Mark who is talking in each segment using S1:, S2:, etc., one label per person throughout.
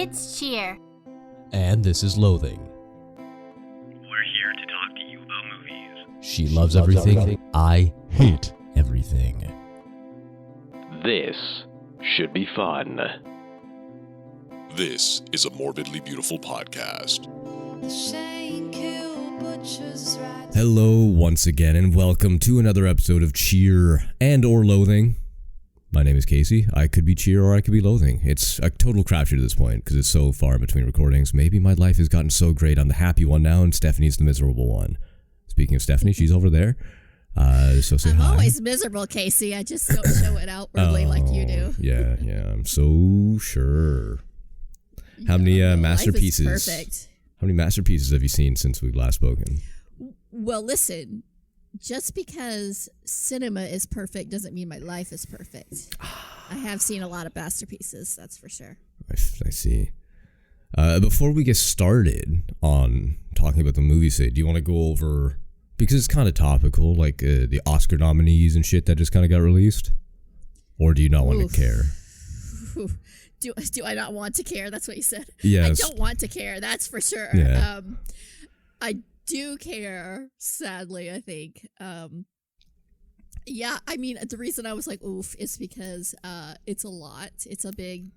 S1: It's Cheer.
S2: And this is Loathing.
S3: We're here to talk to you about movies.
S2: She loves everything. I hate everything.
S4: This should be fun.
S5: This is a morbidly beautiful podcast.
S2: Hello once again and welcome to another episode of Cheer and or Loathing. My name is Casey. I could be Cheer or I could be Loathing. It's a total crapshoot at this point because it's so far in between recordings. Maybe my life has gotten so great I'm the happy one now and Stephanie's the miserable one. Speaking of Stephanie, she's over there. So say
S6: I'm
S2: hi.
S6: always miserable, Casey. I just don't show it outwardly like you do.
S2: Yeah, I'm so sure. How many masterpieces?
S6: Life is perfect.
S2: How many masterpieces have you seen since we've last spoken?
S6: Well, listen, just because cinema is perfect doesn't mean my life is perfect. I have seen a lot of masterpieces, that's for sure.
S2: I see. Before we get started on talking about the movie, do you want to go over, because it's kind of topical, like the Oscar nominees and shit that just kind of got released? Or do you not want to care?
S6: Do I not want to care? That's what you said.
S2: Yes.
S6: I don't want to care. That's for sure.
S2: Yeah.
S6: I do care. Sadly, I think. Yeah. I mean, the reason I was like, oof, is because it's a lot. It's a big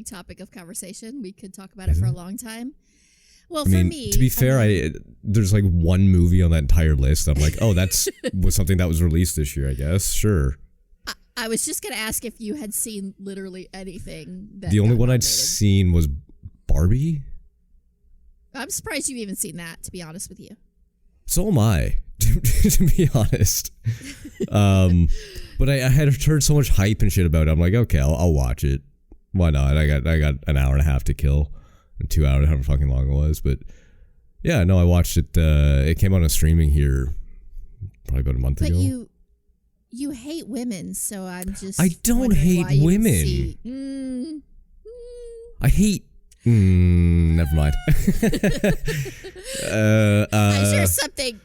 S6: topic of conversation. We could talk about it for a long time. Well, for me,
S2: to be fair, there's like one movie on that entire list. I'm like, oh, that's was something that was released this year, I guess. Sure.
S6: I was just going to ask if you had seen literally anything.
S2: The only one I'd seen was Barbie.
S6: I'm surprised you've even seen that, to be honest with you.
S2: So am I, to be honest. But I had heard so much hype and shit about it. I'm like, okay, I'll watch it. Why not? I got an hour and a half to kill. 2 hours, however fucking long it was. But yeah, no, I watched it. It came out on streaming here probably about a month ago.
S6: But you hate women, so I'm just.
S2: I don't hate women. I hate. Never mind.
S6: I'm sure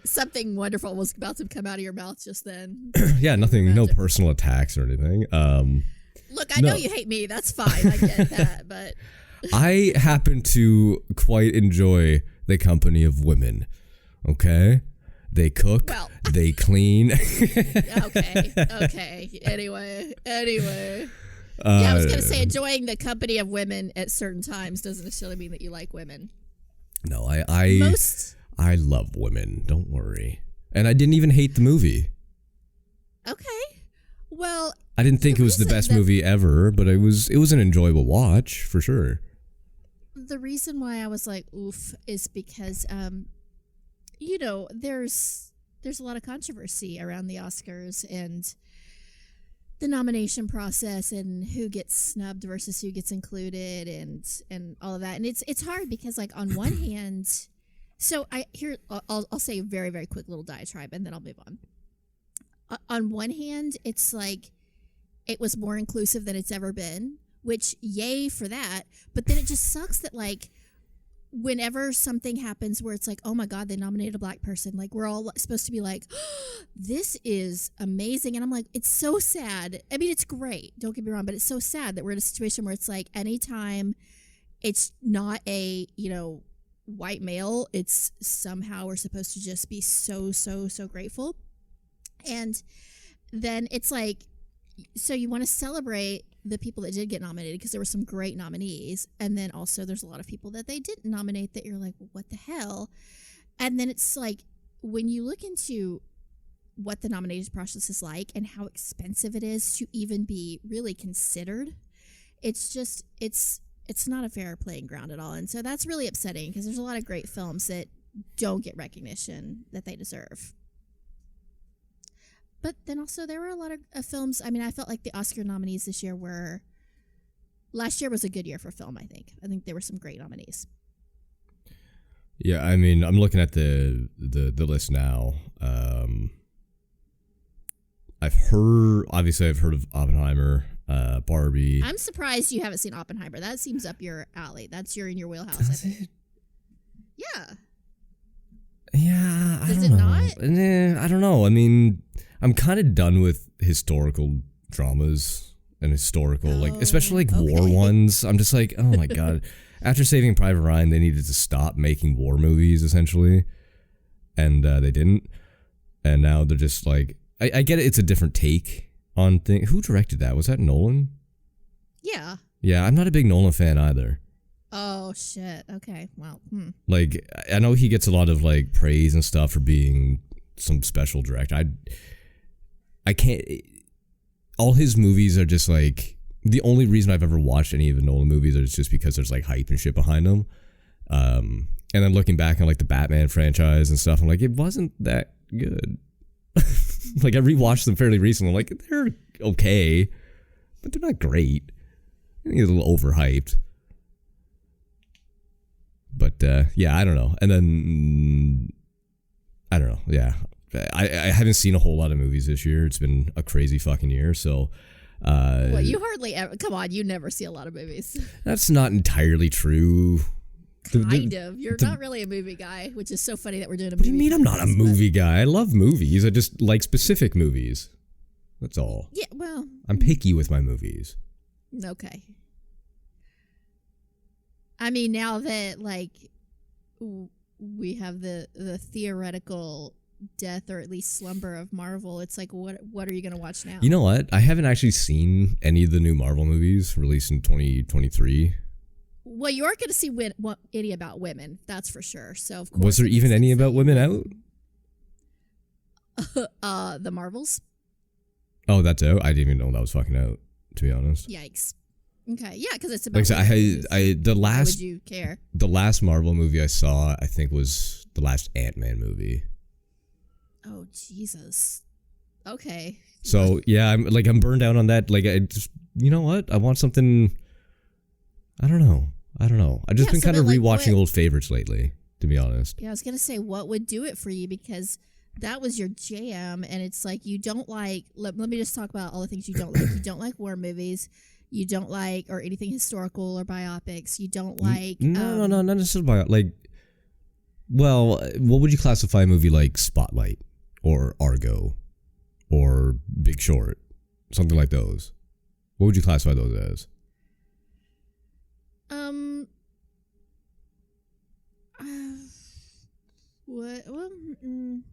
S6: something wonderful was about to come out of your mouth just then.
S2: Yeah, nothing. No personal attacks or anything.
S6: Look, I know you hate me. That's fine. I get that, but.
S2: I happen to quite enjoy the company of women. Okay. They cook, they clean.
S6: Okay. Anyway. Yeah, I was going to say enjoying the company of women at certain times doesn't necessarily mean that you like women.
S2: No, I love women. Don't worry. And I didn't even hate the movie.
S6: Okay. Well,
S2: I didn't think it was the best movie ever, but it was an enjoyable watch for sure.
S6: The reason why I was like, oof, is because there's a lot of controversy around the Oscars and the nomination process and who gets snubbed versus who gets included and all of that. And it's hard because, like, on one hand, so I'll say a very, very quick little diatribe and then I'll move on. On one hand, it's like it was more inclusive than it's ever been, which yay for that. But then it just sucks that, like, whenever something happens where it's like, oh my God, they nominated a black person, like, we're all supposed to be like, oh, this is amazing. And I'm like, it's so sad. I mean, it's great. Don't get me wrong, but it's so sad that we're in a situation where it's like anytime it's not a, white male, it's somehow we're supposed to just be so, so, so grateful. And then it's like, so you want to celebrate the people that did get nominated because there were some great nominees. And then also there's a lot of people that they didn't nominate that you're like, well, what the hell? And then it's like, when you look into what the nomination process is like and how expensive it is to even be really considered, it's just, it's not a fair playing ground at all. And so that's really upsetting because there's a lot of great films that don't get recognition that they deserve. But then also there were a lot of films. I mean, I felt like the Oscar nominees this year last year was a good year for film, I think. I think there were some great nominees.
S2: Yeah, I mean, I'm looking at the list now. I've heard of Oppenheimer, Barbie.
S6: I'm surprised you haven't seen Oppenheimer. That seems up your alley. That's in your wheelhouse. Does it? Yeah.
S2: Yeah,
S6: Does it not?
S2: I don't know. I mean, I'm kind of done with historical dramas. and historical, like
S6: Oh,
S2: especially like war
S6: okay.
S2: ones. I'm just like, oh my god. After Saving Private Ryan, they needed to stop making war movies essentially, and they didn't. And now they're just like, I get it. It's a different take on thing. Who directed that? Was that Nolan?
S6: Yeah.
S2: Yeah, I'm not a big Nolan fan either.
S6: Oh shit. Okay. Well.
S2: Like, I know he gets a lot of like praise and stuff for being some special director. I can't. All his movies are just like, the only reason I've ever watched any of the Nolan movies is just because there's like hype and shit behind them. And then looking back on like the Batman franchise and stuff, I'm like, it wasn't that good. Like, I rewatched them fairly recently. I'm like, they're okay, but they're not great. I think it's a little overhyped. But yeah, I don't know. And then I don't know. Yeah, I haven't seen a whole lot of movies this year. It's been a crazy fucking year. So,
S6: Well, you hardly ever. Come on, you never see a lot of movies.
S2: that's not entirely true.
S6: Kind of. You're not really a movie guy, which is so funny that we're doing a
S2: What
S6: movie.
S2: do you mean I'm not a
S6: podcast,
S2: movie guy? I love movies. I just like specific movies. That's all.
S6: Yeah. Well.
S2: I'm picky with my movies.
S6: Okay. I mean, now that like we have the theoretical death or at least slumber of Marvel, it's like, what are you gonna watch now?
S2: You know what? I haven't actually seen any of the new Marvel movies released in 2023.
S6: Well, you aren't gonna see any about women, that's for sure. So of course,
S2: Was there
S6: it
S2: even
S6: makes
S2: any
S6: sense
S2: about
S6: that
S2: women out?
S6: The Marvels.
S2: Oh, that's out. I didn't even know that was fucking out, to be honest.
S6: Yikes. Okay, yeah, because it's about.
S2: Like I
S6: women.
S2: said, the
S6: Why would
S2: last
S6: you care?
S2: Marvel movie I saw, I think, was the last Ant-Man movie.
S6: Oh Jesus. Okay.
S2: So yeah, I'm burned out on that. Like, I just, you know what? I want something. I don't know. I've just been kind of rewatching old favorites lately, to be honest.
S6: Yeah, I was gonna say, what would do it for you, because that was your jam, and it's like you don't like. Let me just talk about all the things you don't like. You don't like war movies. You don't like or anything historical or biopics. You don't like.
S2: No, not necessarily like. Well, what would you classify a movie like Spotlight or Argo or Big Short, something like those? What would you classify those as?
S6: What? Well, I mean,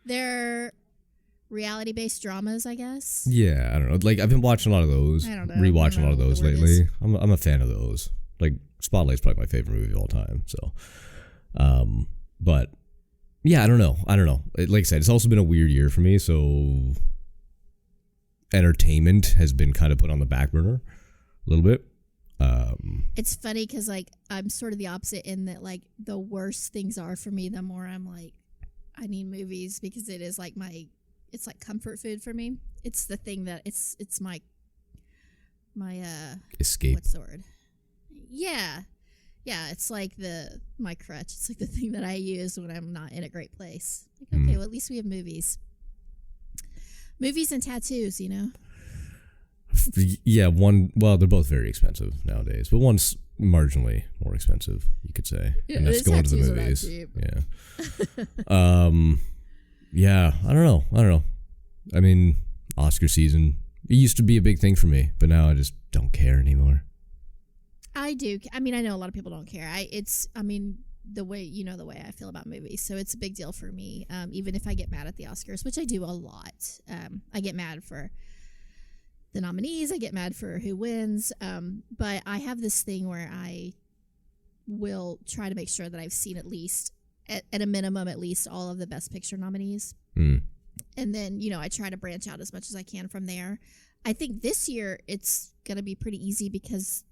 S6: they're reality-based dramas, I guess.
S2: Yeah, I don't know. Like, I've been watching a lot of those.
S6: I don't know.
S2: Rewatching a lot of
S6: what
S2: those
S6: the word
S2: lately.
S6: is.
S2: I'm a fan of those. Like, Spotlight's probably my favorite movie of all time. So, but yeah, I don't know. Like I said, it's also been a weird year for me. So, entertainment has been kind of put on the back burner a little bit.
S6: It's funny because like I'm sort of the opposite in that like the worse things are for me, the more I'm like I need movies, because it is like it's like comfort food for me. It's the thing that it's my
S2: Escape.
S6: what's the word? Yeah, it's like my crutch. It's like the thing that I use when I'm not in a great place. Like, okay, well at least we have movies and tattoos, you know.
S2: Yeah, well, they're both very expensive nowadays, but one's marginally more expensive, you could say,
S6: Yeah,
S2: and that's
S6: the
S2: going to the
S6: tattoos are not
S2: movies.
S6: cheap.
S2: Yeah. Yeah, I don't know. I mean, Oscar season, it used to be a big thing for me, but now I just don't care anymore.
S6: I do. I mean, I know a lot of people don't care. The way I feel about movies, so it's a big deal for me. Even if I get mad at the Oscars, which I do a lot. I get mad for the nominees. I get mad for who wins. But I have this thing where I will try to make sure that I've seen at least, at a minimum, at least all of the Best Picture nominees.
S2: Mm.
S6: And then, I try to branch out as much as I can from there. I think this year it's going to be pretty easy because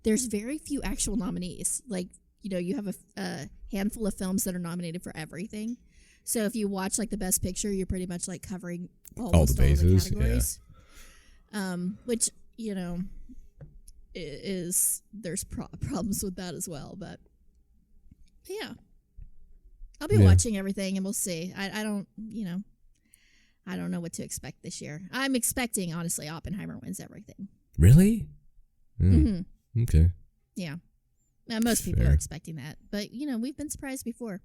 S6: there's very few actual nominees. Like, you have a handful of films that are nominated for everything. So if you watch like the Best Picture, you're pretty much like covering almost all
S2: bases,
S6: the categories. Yeah. Which, there's problems with that as well. But yeah, I'll be watching everything and we'll see. I don't know what to expect this year. I'm expecting, honestly, Oppenheimer wins everything.
S2: Really?
S6: Mm-hmm.
S2: Okay.
S6: Yeah. Most people are expecting that. But, we've been surprised before.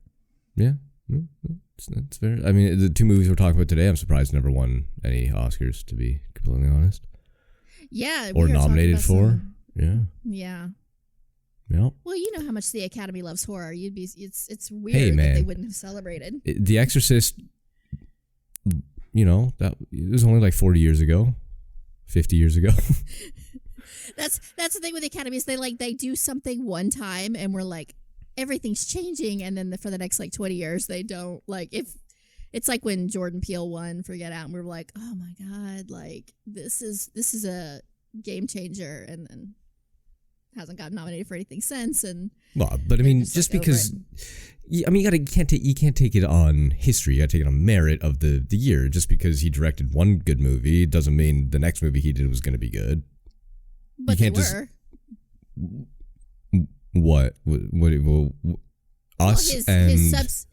S2: Yeah. That's fair. I mean, the two movies we're talking about today, I'm surprised never won any Oscars, to be completely honest.
S6: Yeah.
S2: Or nominated for.
S6: Yeah.
S2: Yeah.
S6: Well, you know how much the Academy loves horror. It's weird that they wouldn't have celebrated.
S2: The Exorcist, that it was only like 40 years ago, 50 years ago.
S6: That's the thing with the Academy is they do something one time and we're like, everything's changing, and then for the next like 20 years they don't. Like, if it's like when Jordan Peele won for Get Out and we were like, oh my god, like this is a game changer, and then hasn't gotten nominated for anything since. And
S2: well, but I mean, just because you can't take it on history, you gotta take it on merit of the year. Just because he directed one good movie doesn't mean the next movie he did was going to be good.
S6: But
S2: you can't
S6: they
S2: just
S6: were.
S2: Us
S6: his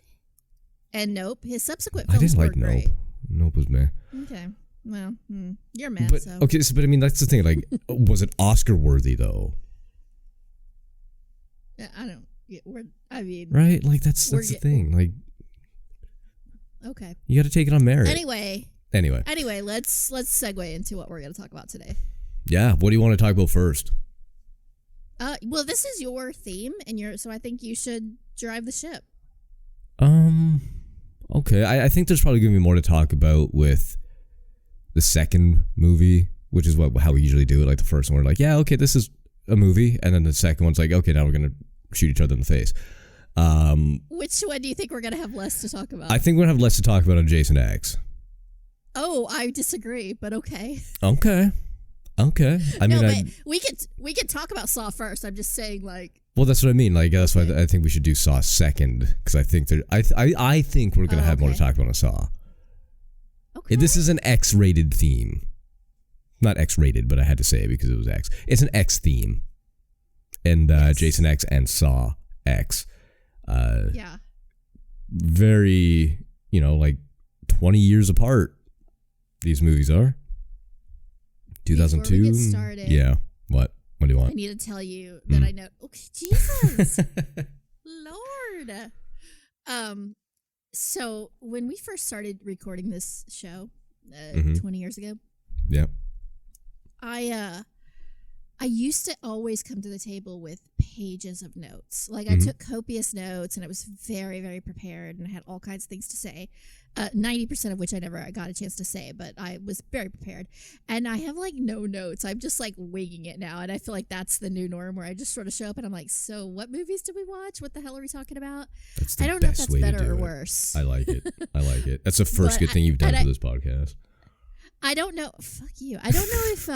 S6: Nope. His subsequent films
S2: I didn't like
S6: were great.
S2: Nope. Nope was meh.
S6: Okay. Well, you're mad.
S2: But
S6: so.
S2: okay, but I mean that's the thing. Like, was it Oscar worthy though?
S6: I don't.
S2: Right? Like that's the thing. Like,
S6: okay,
S2: you got to take it on merit.
S6: Anyway, let's segue into what we're going to talk about today.
S2: Yeah. What do you want to talk about first?
S6: Well, this is your theme, and so I think you should drive the ship.
S2: Okay. I think there's probably going to be more to talk about with the second movie, which is how we usually do it. Like the first one, we're like, yeah, okay, this is a movie, and then the second one's like, okay, now we're going to shoot each other in the face.
S6: Which one do you think we're going to have less to talk about?
S2: I think we're going to have less to talk about on Jason X.
S6: Oh, I disagree, but okay.
S2: Okay. I mean,
S6: we could talk about Saw first. I'm just saying, like.
S2: Well, that's what I mean. Like, that's why I think we should do Saw second, because I think I think we're gonna have more to talk about on Saw. Okay. This is an X-rated theme, not X-rated, but I had to say it because it was X. It's an X theme, and yes. Jason X and Saw X.
S6: Yeah.
S2: Very, like 20 years apart. These movies are. 2002.
S6: Before we get started,
S2: yeah. What do you want?
S6: I need to tell you that I know. Okay, Jesus, Lord. So when we first started recording this show, 20 years ago,
S2: yeah,
S6: I used to always come to the table with pages of notes. Like I took copious notes, and I was very, very prepared, and I had all kinds of things to say. 90% of which I never got a chance to say, but I was very prepared. And I have like no notes. I'm just like winging it now, and I feel like that's the new norm, where I just sort of show up and I'm like, so what movies did we watch? What the hell are we talking about? I don't know if that's better or worse.
S2: I like it. That's the first good thing you've done for this podcast.
S6: I don't know. Fuck you. I don't know if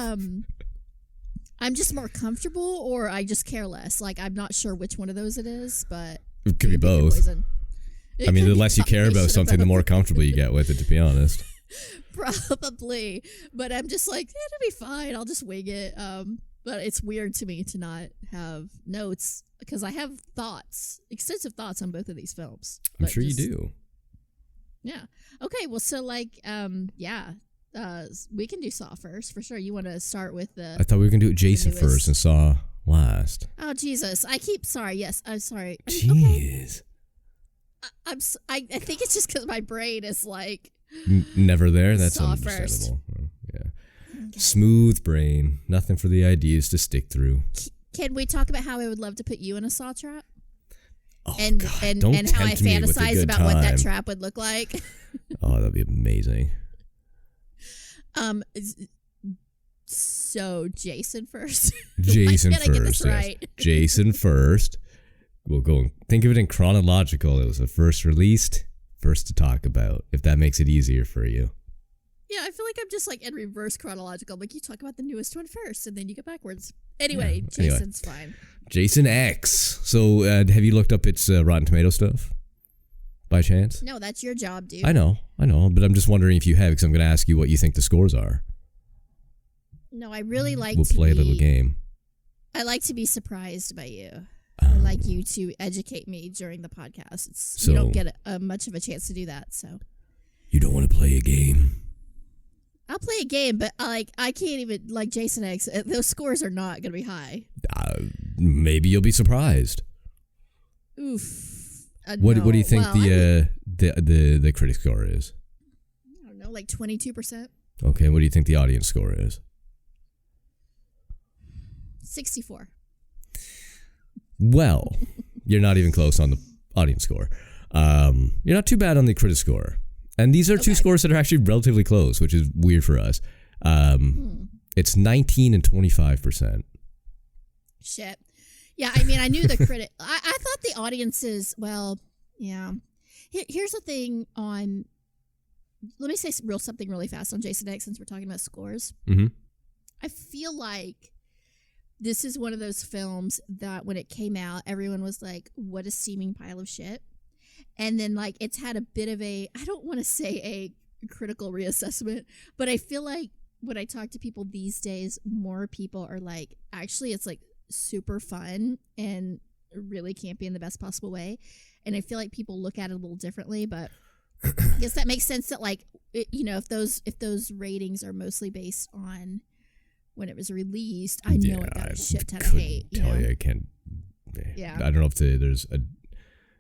S6: I'm just more comfortable or I just care less. Like, I'm not sure which one of those it is, but
S2: it could be both. I mean, the less you care about something, the more comfortable you get with it, to be honest.
S6: Probably. But I'm just like, it'll be fine. I'll just wing it. But it's weird to me to not have notes, because I have extensive thoughts on both of these films.
S2: I'm sure you do.
S6: Yeah. Okay, well, so like, we can do Saw first, for sure. You want to start with
S2: I thought we were going to do Jason first and Saw last.
S6: Oh, Jesus. Sorry. Yes, I'm sorry.
S2: Jeez.
S6: Okay. I think it's just because my brain is like
S2: never there. That's
S6: Saw
S2: understandable.
S6: First.
S2: Yeah, okay. Smooth brain, nothing for the ideas to stick through.
S6: Can we talk about how I would love to put you in a Saw trap?
S2: Oh,
S6: and
S2: God,
S6: and
S2: don't
S6: how I
S2: tempt me with a
S6: fantasize
S2: good
S6: about
S2: time.
S6: what that trap would look like.
S2: Oh, that'd be amazing.
S6: So Jason first.
S2: Jason first.
S6: Get this right?
S2: Yes. Jason first. We'll go and think of it in chronological. It was the first released, first to talk about, if that makes it easier for you.
S6: Yeah, I feel like I'm just like in reverse chronological. Like, you talk about the newest one first, and then you go backwards. Anyway, yeah, Jason's fine.
S2: Jason X. So, have you looked up its Rotten Tomato stuff? By chance?
S6: No, that's your job, dude.
S2: I know. But I'm just wondering if you have, because I'm going to ask you what you think the scores are.
S6: No, I really like
S2: We'll play a little game.
S6: I like to be surprised by you. I like you to educate me during the podcast. You don't get much of a chance to do that, so.
S2: You don't want to play a game?
S6: I'll play a game, but I can't even, like Jason X, those scores are not going to be high.
S2: Maybe you'll be surprised.
S6: Oof.
S2: What do you think
S6: Well,
S2: the critic score is?
S6: I don't know, like 22%,
S2: Okay, what do you think the audience score is?
S6: 64.
S2: Well, you're not even close on the audience score. You're not too bad on the critic score. And these are two scores that are actually relatively close, which is weird for us. It's 19 and 25%.
S6: Shit. Yeah, I mean, I knew the critic. I thought the audiences, well, yeah. Here's the thing on, let me say something really fast on Jason X since we're talking about scores.
S2: Mm-hmm.
S6: I feel like this is one of those films that when it came out, everyone was like, what a steaming pile of shit. And then, like, it's had a bit of a, I don't want to say a critical reassessment, but I feel like when I talk to people these days, more people are like, actually, it's like super fun and really campy in the best possible way. And I feel like people look at it a little differently, but I guess that makes sense that, like, if those ratings are mostly based on when it was released, I know it got a shit ton of hate.
S2: I can't.
S6: Yeah.
S2: I don't know if there's a.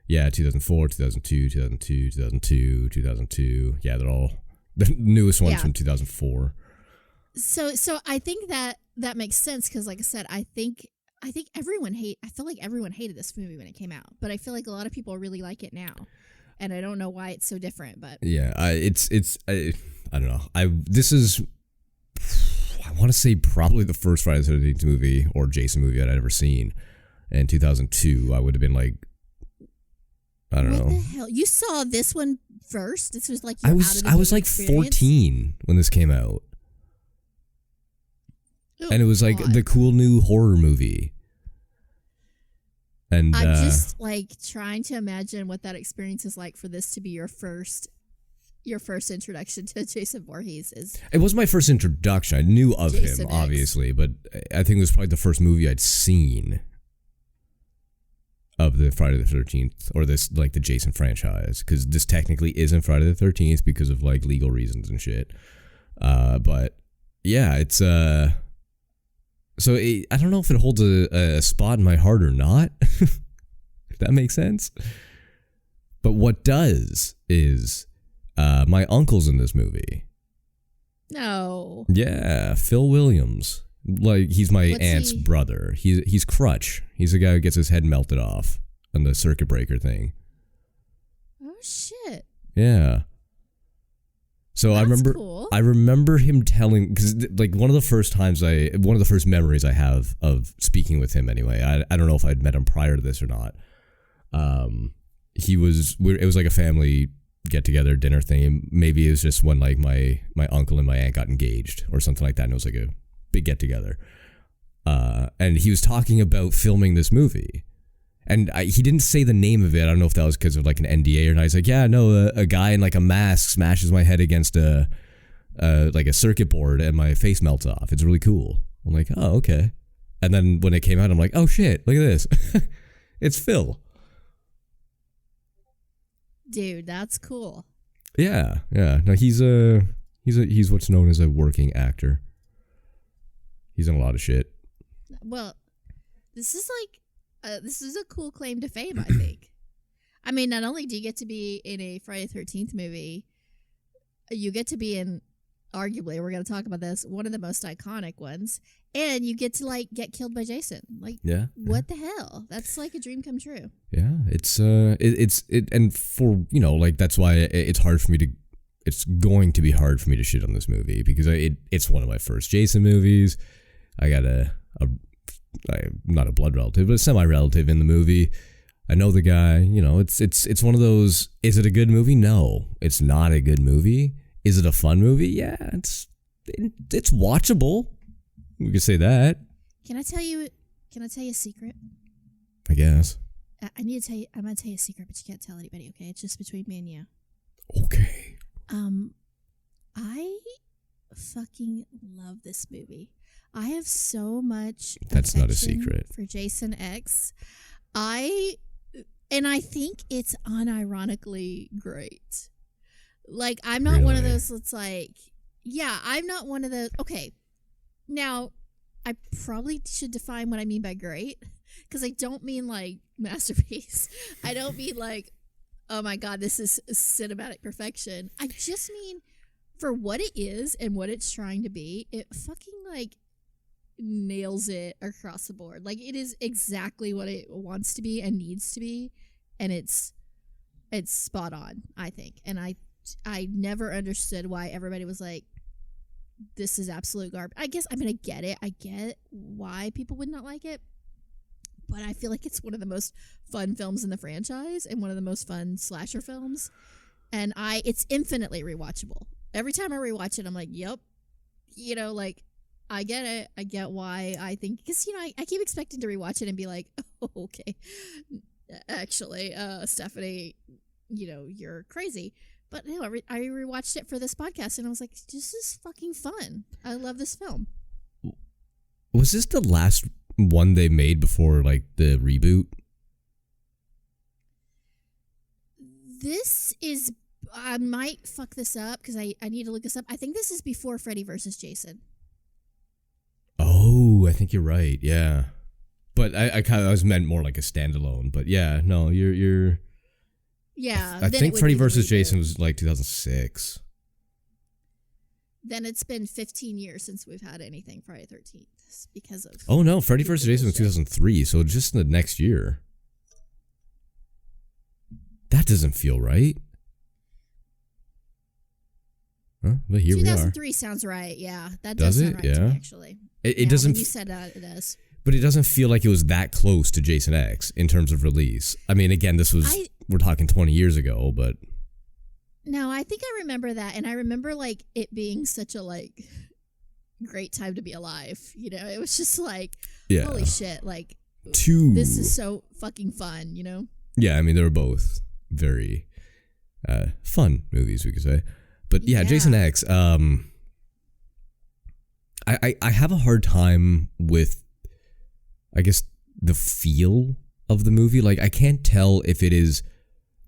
S2: Yeah, 2004, 2002, 2002, 2002, 2002. Yeah, they're all the newest ones from 2004.
S6: So I think that makes sense because, like I said, I think I feel like everyone hated this movie when it came out, but I feel like a lot of people really like it now, and I don't know why it's so different. But
S2: yeah, I don't know. I want to say probably the first Friday the 13th movie or Jason movie I'd ever seen. In 2002, I would have been like, I don't know.
S6: What the hell? You saw this one first? This was like
S2: I was like 14 when this came out.
S6: Oh,
S2: and it was like the cool new horror movie. And
S6: I'm just like trying to imagine what that experience is like for this to be your first introduction to Jason Voorhees.
S2: It was my first introduction. I knew of
S6: Jason
S2: him,
S6: X.
S2: obviously, but I think it was probably the first movie I'd seen of the Friday the 13th or this, like, the Jason franchise, because this technically isn't Friday the 13th because of, like, legal reasons and shit. But yeah, it's so I don't know if it holds a spot in my heart or not. If that makes sense. But what does is my uncle's in this movie.
S6: No.
S2: Yeah, Phil Williams. Like, he's my aunt's brother. He's Crutch. He's the guy who gets his head melted off on the circuit breaker thing.
S6: Oh shit.
S2: Yeah. So
S6: That's
S2: I remember him telling, because like one of the first memories I have of speaking with him anyway. I don't know if I'd met him prior to this or not. It was like a family get together dinner thing. Maybe it was just when like my uncle and my aunt got engaged or something like that, and it was like a big get together. And he was talking about filming this movie. And he didn't say the name of it. I don't know if that was because of like an NDA or not. He's like, yeah, no, a guy in like a mask smashes my head against like a circuit board and my face melts off. It's really cool. I'm like, oh, okay. And then when it came out, I'm like, oh shit, look at this. It's Phil.
S6: Dude, that's cool.
S2: Yeah. No, he's what's known as a working actor. He's in a lot of shit.
S6: Well, this is a cool claim to fame, I think. I mean, not only do you get to be in a Friday the 13th movie, you get to be in, arguably, we're going to talk about this, one of the most iconic ones, and you get to, like, get killed by Jason. Like, what the hell? That's like a dream come true. Yeah,
S2: it's and for, like, that's why it's going to be hard for me to shit on this movie, because it's one of my first Jason movies. I got not a blood relative, but a semi-relative in the movie. I know the guy. It's one of those. Is it a good movie? No, it's not a good movie. Is it a fun movie? Yeah, it's watchable. We could say that.
S6: Can I tell you a secret?
S2: I guess.
S6: I'm gonna tell you a secret, but you can't tell anybody. Okay, it's just between me and you.
S2: Okay.
S6: I fucking love this movie. I have so much
S2: That's not a secret.
S6: For Jason X. I think it's unironically great. Like, I'm not one of those that's like, yeah, I'm not one of those. Okay. Now, I probably should define what I mean by great, because I don't mean like masterpiece. I don't mean like oh my God, this is cinematic perfection. I just mean, for what it is and what it's trying to be, it fucking like nails it across the board. Like, it is exactly what it wants to be and needs to be, and it's spot on, I think. And I never understood why everybody was like, this is absolute garbage. I get it. I get why people would not like it. But I feel like it's one of the most fun films in the franchise and one of the most fun slasher films. And it's infinitely rewatchable. Every time I rewatch it, I'm like, yep. You know, like, I get it. I get why I think, because, you know, I keep expecting to rewatch it and be like, oh, okay. Actually, Stephanie, you know, you're crazy. But no, I rewatched it for this podcast and I was like, this is fucking fun. I love this film.
S2: Was this the last one they made before, like, the reboot?
S6: This is, I might fuck this up because I need to look this up. I think this is before Freddy versus Jason.
S2: Oh, I think you're right. Yeah. But I was meant more like a standalone. But yeah, no, you're.
S6: Yeah.
S2: I think Freddy versus Jason was like 2006.
S6: Then it's been 15 years since we've had anything Friday the 13th because of.
S2: Oh no, Freddy versus Jason was 2003, so just the next year. That doesn't feel right. Huh? But here we are.
S6: 2003 sounds right. Yeah, that does sound right to me, actually.
S2: It doesn't.
S6: When you said that, it does.
S2: But it doesn't feel like it was that close to Jason X in terms of release. I mean, again, this was we're talking 20 years ago, but.
S6: No, I think I remember that, and I remember like it being such a like great time to be alive. You know, it was just like, holy shit, like this is so fucking fun. You know? Yeah,
S2: I mean, they were both very fun movies, we could say. But yeah, Jason X. I have a hard time with, I guess, the feel of the movie. Like, I can't tell if it is.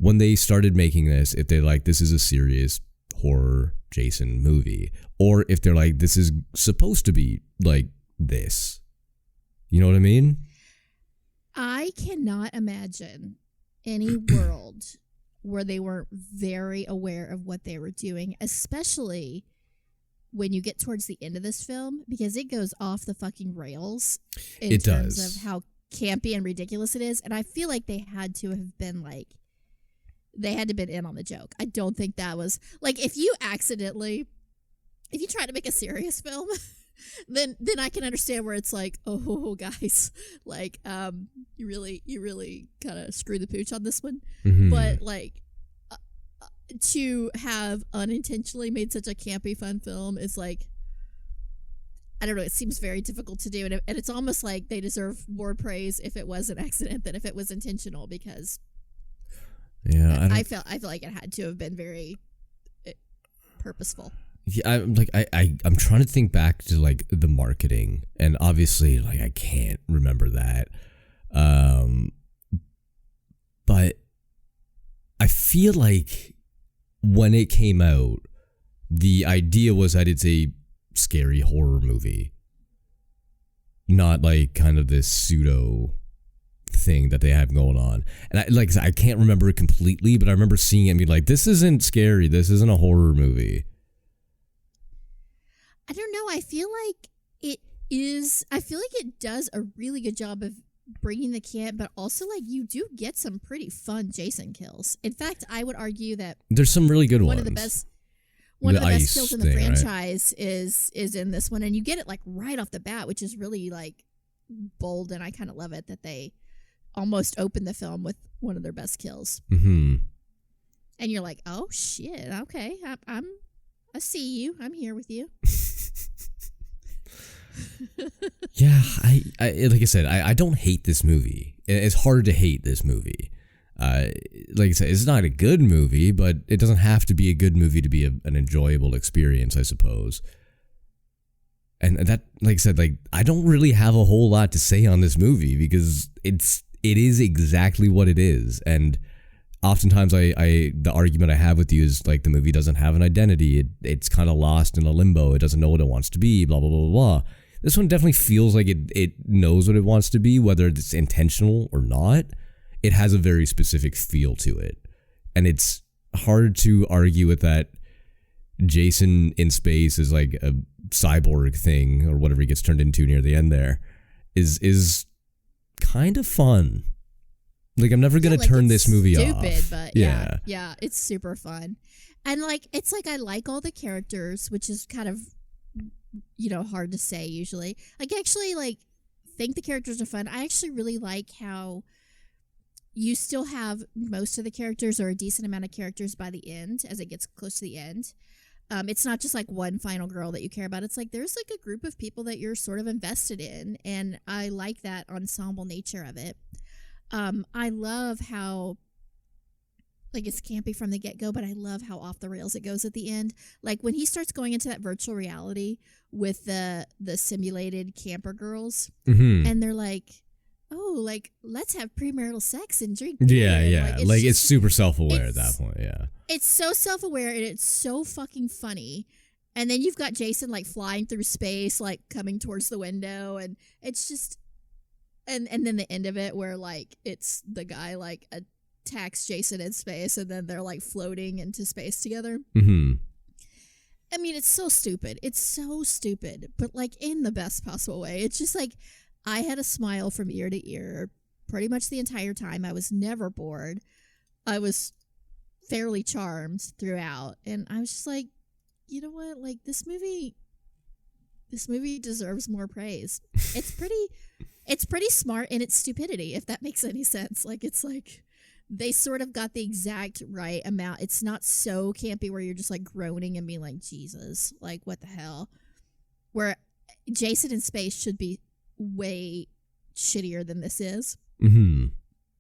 S2: When they started making this, if they're like, this is a serious horror Jason movie, or if they're like, this is supposed to be like this. You know what I mean?
S6: I cannot imagine any world where they weren't very aware of what they were doing, especially when you get towards the end of this film, because it goes off the fucking rails in terms of how campy and ridiculous it is. And I feel like they had to have been like, they had to have been in on the joke. I don't think that was like, if you try to make a serious film, then I can understand where it's like, oh guys, like you really kind of screw the pooch on this one. Mm-hmm. But like to have unintentionally made such a campy fun film is like, I don't know, it seems very difficult to do, and it's almost like they deserve more praise if it was an accident than if it was intentional, because I feel like it had to have been very purposeful.
S2: Yeah, I'm trying to think back to like the marketing, and obviously like I can't remember that. But I feel like when it came out, the idea was that it's a scary horror movie, not like kind of this pseudo thing that they have going on. And I can't remember it completely, but I remember seeing it and being like, this isn't scary, this isn't a horror movie.
S6: I don't know, I feel like it is. I feel like it does a really good job of bringing the camp, but also like you do get some pretty fun Jason kills. In fact, I would argue that
S2: there's some really good ones.
S6: One of the best kills in the franchise is in this one, and you get it like right off the bat, which is really like bold, and I kind of love it that they almost open the film with one of their best kills.
S2: Mm-hmm.
S6: And you're like, oh shit, okay, I see you, I'm here with you.
S2: Yeah, I like I said, I don't hate this movie. It's hard to hate this movie. Like I said, it's not a good movie, but it doesn't have to be a good movie to be an enjoyable experience, I suppose. And that, like I said, like I don't really have a whole lot to say on this movie because it is exactly what it is. And oftentimes the argument I have with you is like the movie doesn't have an identity. It's kind of lost in a limbo. It doesn't know what it wants to be, blah, blah, blah, blah. This one definitely feels like it knows what it wants to be, whether it's intentional or not. It has a very specific feel to it. and it's hard to argue with that. Jason in space is like a cyborg thing or whatever he gets turned into near the end there is kind of fun. Like, I'm never going to turn this movie off.
S6: Stupid, but yeah, it's super fun. And like, it's like I like all the characters, which is kind of, hard to say usually. Like, actually, like, think the characters are fun. I actually really like how you still have most of the characters or a decent amount of characters by the end as it gets close to the end. It's not just like one final girl that you care about. It's like there's like a group of people that you're sort of invested in, and I like that ensemble nature of it. I love how, like, it's campy from the get-go, but I love how off the rails it goes at the end. Like, when he starts going into that virtual reality with the simulated camper girls, and they're like, oh, like, let's have premarital sex and drink beer.
S2: Yeah. Like, it's super self-aware at that point, yeah.
S6: It's so self-aware, and it's so fucking funny. And then you've got Jason, like, flying through space, like, coming towards the window, and it's just... And then the end of it where, like, it's the guy, like, attacks Jason in space, and then they're, like, floating into space together.
S2: Mm-hmm.
S6: I mean, it's so stupid. It's so stupid, but, like, in the best possible way. It's just, like, I had a smile from ear to ear pretty much the entire time. I was never bored. I was fairly charmed throughout, and I was just like, you know what? Like, this movie deserves more praise. It's pretty smart in its stupidity, if that makes any sense. Like, it's like they sort of got the exact right amount. It's not so campy where you're just like groaning and being like, Jesus, like, what the hell? Where Jason in space should be way shittier than this is.
S2: Mm-hmm.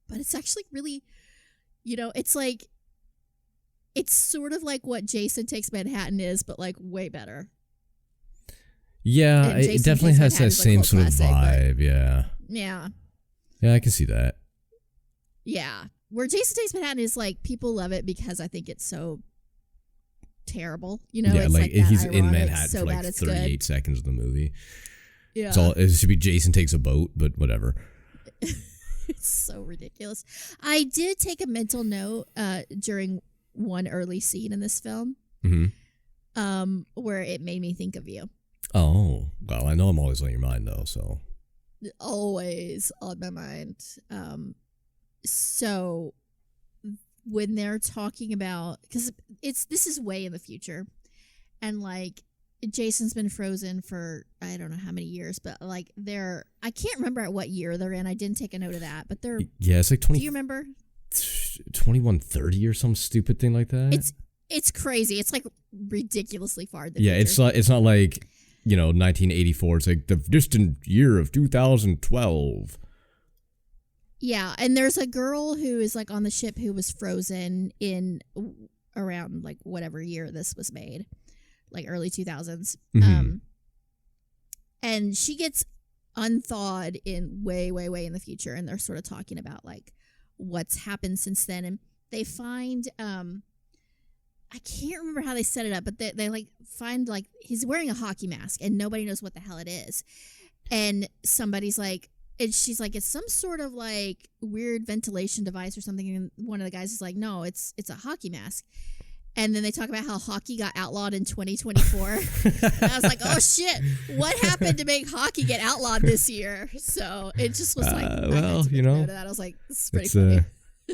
S6: But it's actually really, it's like, it's sort of like what Jason Takes Manhattan is, but like way better.
S2: Yeah, it definitely has that same sort of vibe, yeah.
S6: Yeah.
S2: Yeah, I can see that.
S6: Yeah. Where Jason Takes Manhattan is like, people love it because I think it's so terrible.
S2: Yeah,
S6: it's
S2: like he's
S6: ironic,
S2: in Manhattan
S6: so
S2: for like 38 seconds of the movie.
S6: Yeah.
S2: It should be Jason Takes a Boat, but whatever.
S6: It's so ridiculous. I did take a mental note during one early scene in this film, where it made me think of you.
S2: Oh, well, I know I'm always on your mind, though, so.
S6: Always on my mind. So, when they're talking about... Because this is way in the future. And, like, Jason's been frozen for, I don't know how many years, but, like, I can't remember at what year they're in. I didn't take a note of that, but they're...
S2: Yeah, it's like 20...
S6: Do you remember?
S2: 2130 or some stupid thing like that?
S6: It's crazy. It's, like, ridiculously far in the future.
S2: It's not like... 1984. It's like the distant year of 2012.
S6: Yeah, and there's a girl who is like on the ship who was frozen in around like whatever year this was made, like early 2000s. And she gets unthawed in way, way, way in the future, and they're sort of talking about like what's happened since then, and they find I can't remember how they set it up, but they like find like he's wearing a hockey mask and nobody knows what the hell it is. And somebody's like, and she's like, it's some sort of like weird ventilation device or something. And one of the guys is like, no, it's a hockey mask. And then they talk about how hockey got outlawed in 2024. And I was like, oh shit, what happened to make hockey get outlawed this year? So it just was like, I was like, this is pretty funny.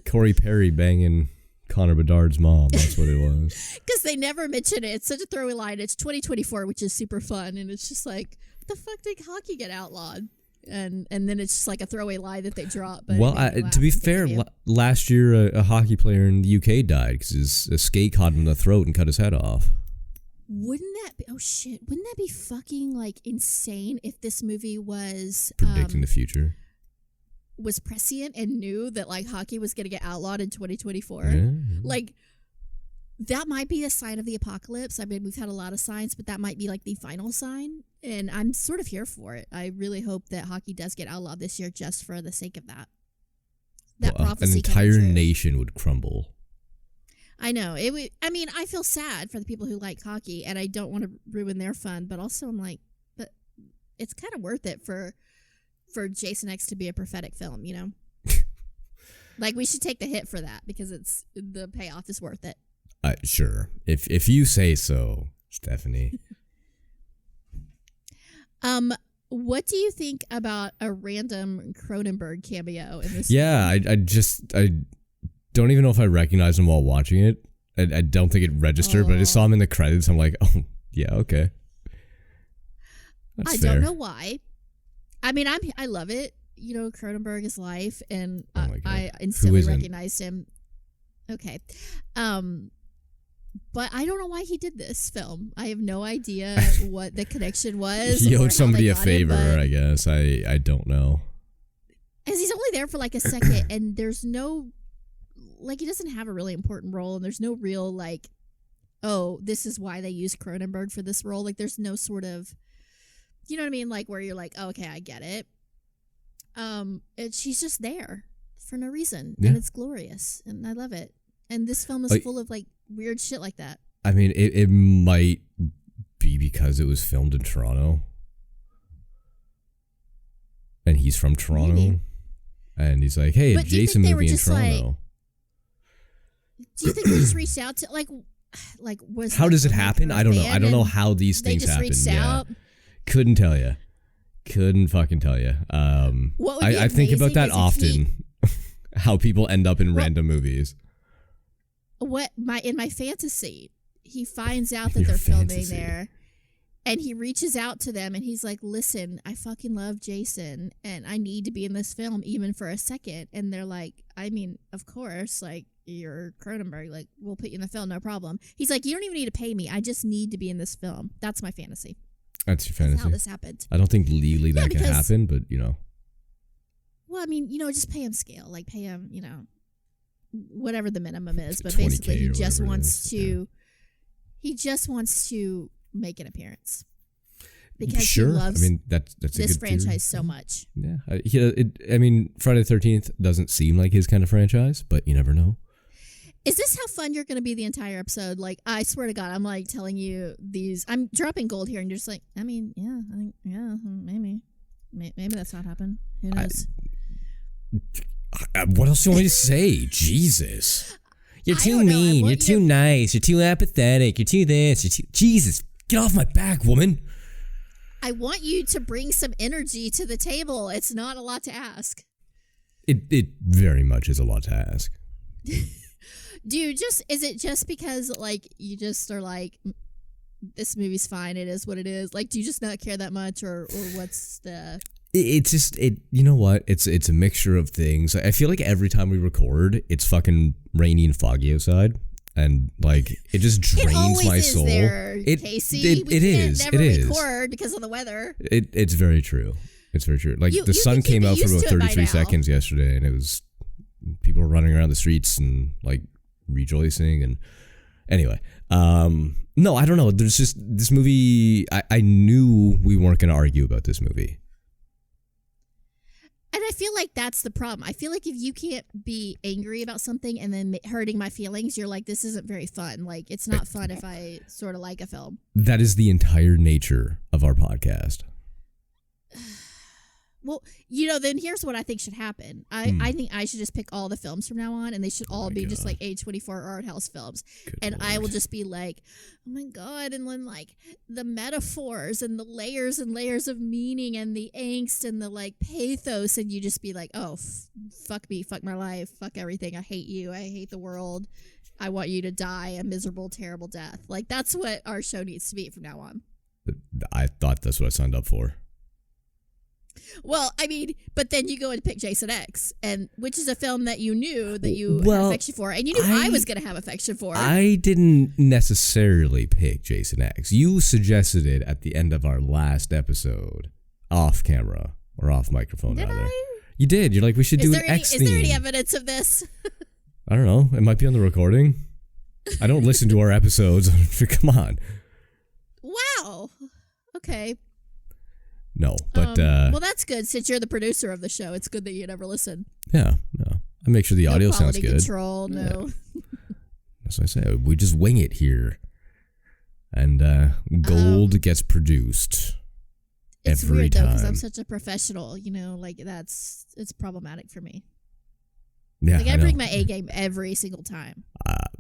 S2: Corey Perry banging Connor Bedard's mom. That's what it was.
S6: Because they never mention it. It's such a throwaway line. It's 2024, which is super fun. And it's just like, what the fuck did hockey get outlawed? And then it's just like a throwaway line that they drop. But
S2: well, to be fair, last year a hockey player in the UK died because a skate caught him in the throat and cut his head off.
S6: Wouldn't that be, oh shit, wouldn't that be fucking like insane if this movie was
S2: predicting the future?
S6: Was prescient and knew that like hockey was going to get outlawed in 2024.
S2: Yeah.
S6: Like that might be a sign of the apocalypse. I mean, we've had a lot of signs, but that might be like the final sign. And I'm sort of here for it. I really hope that hockey does get outlawed this year just for the sake of that. Prophecy.
S2: An entire nation would crumble.
S6: I know. It would. I mean, I feel sad for the people who like hockey, and I don't want to ruin their fun. But also, I'm like, but it's kind of worth it for Jason X to be a prophetic film, you know? Like, we should take the hit for that because the payoff is worth it.
S2: Sure. If you say so, Stephanie.
S6: What do you think about a random Cronenberg cameo in this?
S2: Yeah, I don't even know if I recognized him while watching it. I don't think it registered, but I just saw him in the credits. I'm like, oh, yeah, okay. That's fair.
S6: Don't know why. I mean, I love it. You know, Cronenberg is life, and I instantly recognized him. Okay. But I don't know why he did this film. I have no idea what the connection was.
S2: He owed somebody a favor, I guess. I don't know.
S6: Because he's only there for like a second, and there's no, like, he doesn't have a really important role, and there's no real, like, oh, this is why they use Cronenberg for this role. Like, there's no sort of, you know what I mean? Like, where you're like, oh, okay, I get it. She's just there for no reason, and it's glorious, and I love it. And this film is full of, like, weird shit like that.
S2: I mean, it might be because it was filmed in Toronto. And he's from Toronto. Maybe. And he's like, hey, a Jason movie in Toronto.
S6: Do you think they just reached out to, like was
S2: how does it happen? I don't know. I don't know how these things happen. They just reached out? Couldn't tell you. Couldn't fucking tell you. I think about that often. How people end up in random movies.
S6: In my fantasy, he finds out that they're filming there, and he reaches out to them, and he's like, listen, I fucking love Jason, and I need to be in this film even for a second. And they're like, I mean, of course, like, you're Cronenberg, like, we'll put you in the film, no problem. He's like, you don't even need to pay me, I just need to be in this film. That's my fantasy.
S2: That's your fantasy.
S6: That's how this happened.
S2: I don't think legally that can happen, but, you know.
S6: Well, I mean, you know, just pay him scale, like, pay him, you know, whatever the minimum is, but basically he just wants to make an appearance because he loves
S2: that's
S6: this
S2: a good
S6: franchise
S2: theory.
S6: So much.
S2: Yeah, I mean, Friday the 13th doesn't seem like his kind of franchise, but you never know.
S6: Is this how fun you're going to be the entire episode? Like, I swear to God, I'm like telling you these. I'm dropping gold here, and you're just like, I mean, yeah, I think, yeah, maybe that's not happened. Who knows?
S2: What else do you want me to say? Jesus. You're too mean. You're too nice. You're too apathetic. You're too this. Jesus. Get off my back, woman.
S6: I want you to bring some energy to the table. It's not a lot to ask.
S2: It very much is a lot to ask.
S6: Dude, is it just because, like, you just are like, this movie's fine, it is what it is? Like, do you just not care that much, or what's the...
S2: It's just, you know what? It's a mixture of things. I feel like every time we record, it's fucking rainy and foggy outside. And, like, it just drains my soul.
S6: Casey. We can't never record because of the weather.
S2: It's very true. It's very true. Like, the sun came out for about 33 seconds yesterday, and it was, people were running around the streets and, like, rejoicing. And anyway, no, I don't know. There's just, this movie, I knew we weren't going to argue about this movie.
S6: And I feel like that's the problem. I feel like if you can't be angry about something and then hurting my feelings, you're like, this isn't very fun. Like, it's not fun if I sort of like a film.
S2: That is the entire nature of our podcast.
S6: Well, you know, then here's what I think should happen. I think I should just pick all the films from now on, and they should all be just like A24 art house films. Good Lord. I will just be like, oh my God, and then like the metaphors and the layers and layers of meaning and the angst and the like pathos, and you just be like, oh, fuck me, fuck my life, fuck everything. I hate you. I hate the world. I want you to die a miserable, terrible death. Like, that's what our show needs to be from now on.
S2: I thought that's what I signed up for.
S6: Well, I mean, but then you go and pick Jason X, which is a film that you knew that you had affection for, and you knew I was going to have affection for.
S2: I didn't necessarily pick Jason X. You suggested it at the end of our last episode, off camera, or off microphone,
S6: did
S2: rather.
S6: I?
S2: You did. You're like, we should do an X theme.
S6: Is there any evidence of this?
S2: I don't know. It might be on the recording. I don't listen to our episodes. Come on.
S6: Wow. Okay.
S2: No, but...
S6: well, that's good. Since you're the producer of the show, it's good that you never listen.
S2: Yeah, I make sure the audio sounds good.
S6: Control, no.
S2: Yeah. That's what I say. We just wing it here. And gold gets produced
S6: it's
S2: every
S6: weird,
S2: time.
S6: Though, because I'm such a professional, you know, like it's problematic for me.
S2: Yeah,
S6: Like I bring my A game every single time.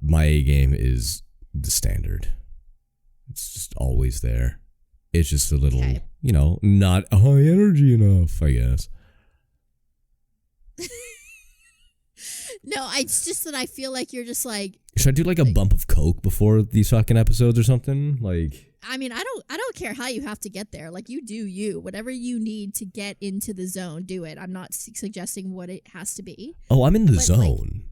S2: My A game is the standard. It's just always there. It's just a little, not high energy enough, I guess.
S6: No, it's just that I feel like you're just like.
S2: Should I do like a bump of coke before these fucking episodes or something? Like,
S6: I mean, I don't care how you have to get there. Like you do you, whatever you need to get into the zone, do it. I'm not suggesting what it has to be.
S2: oh, I'm in the zone,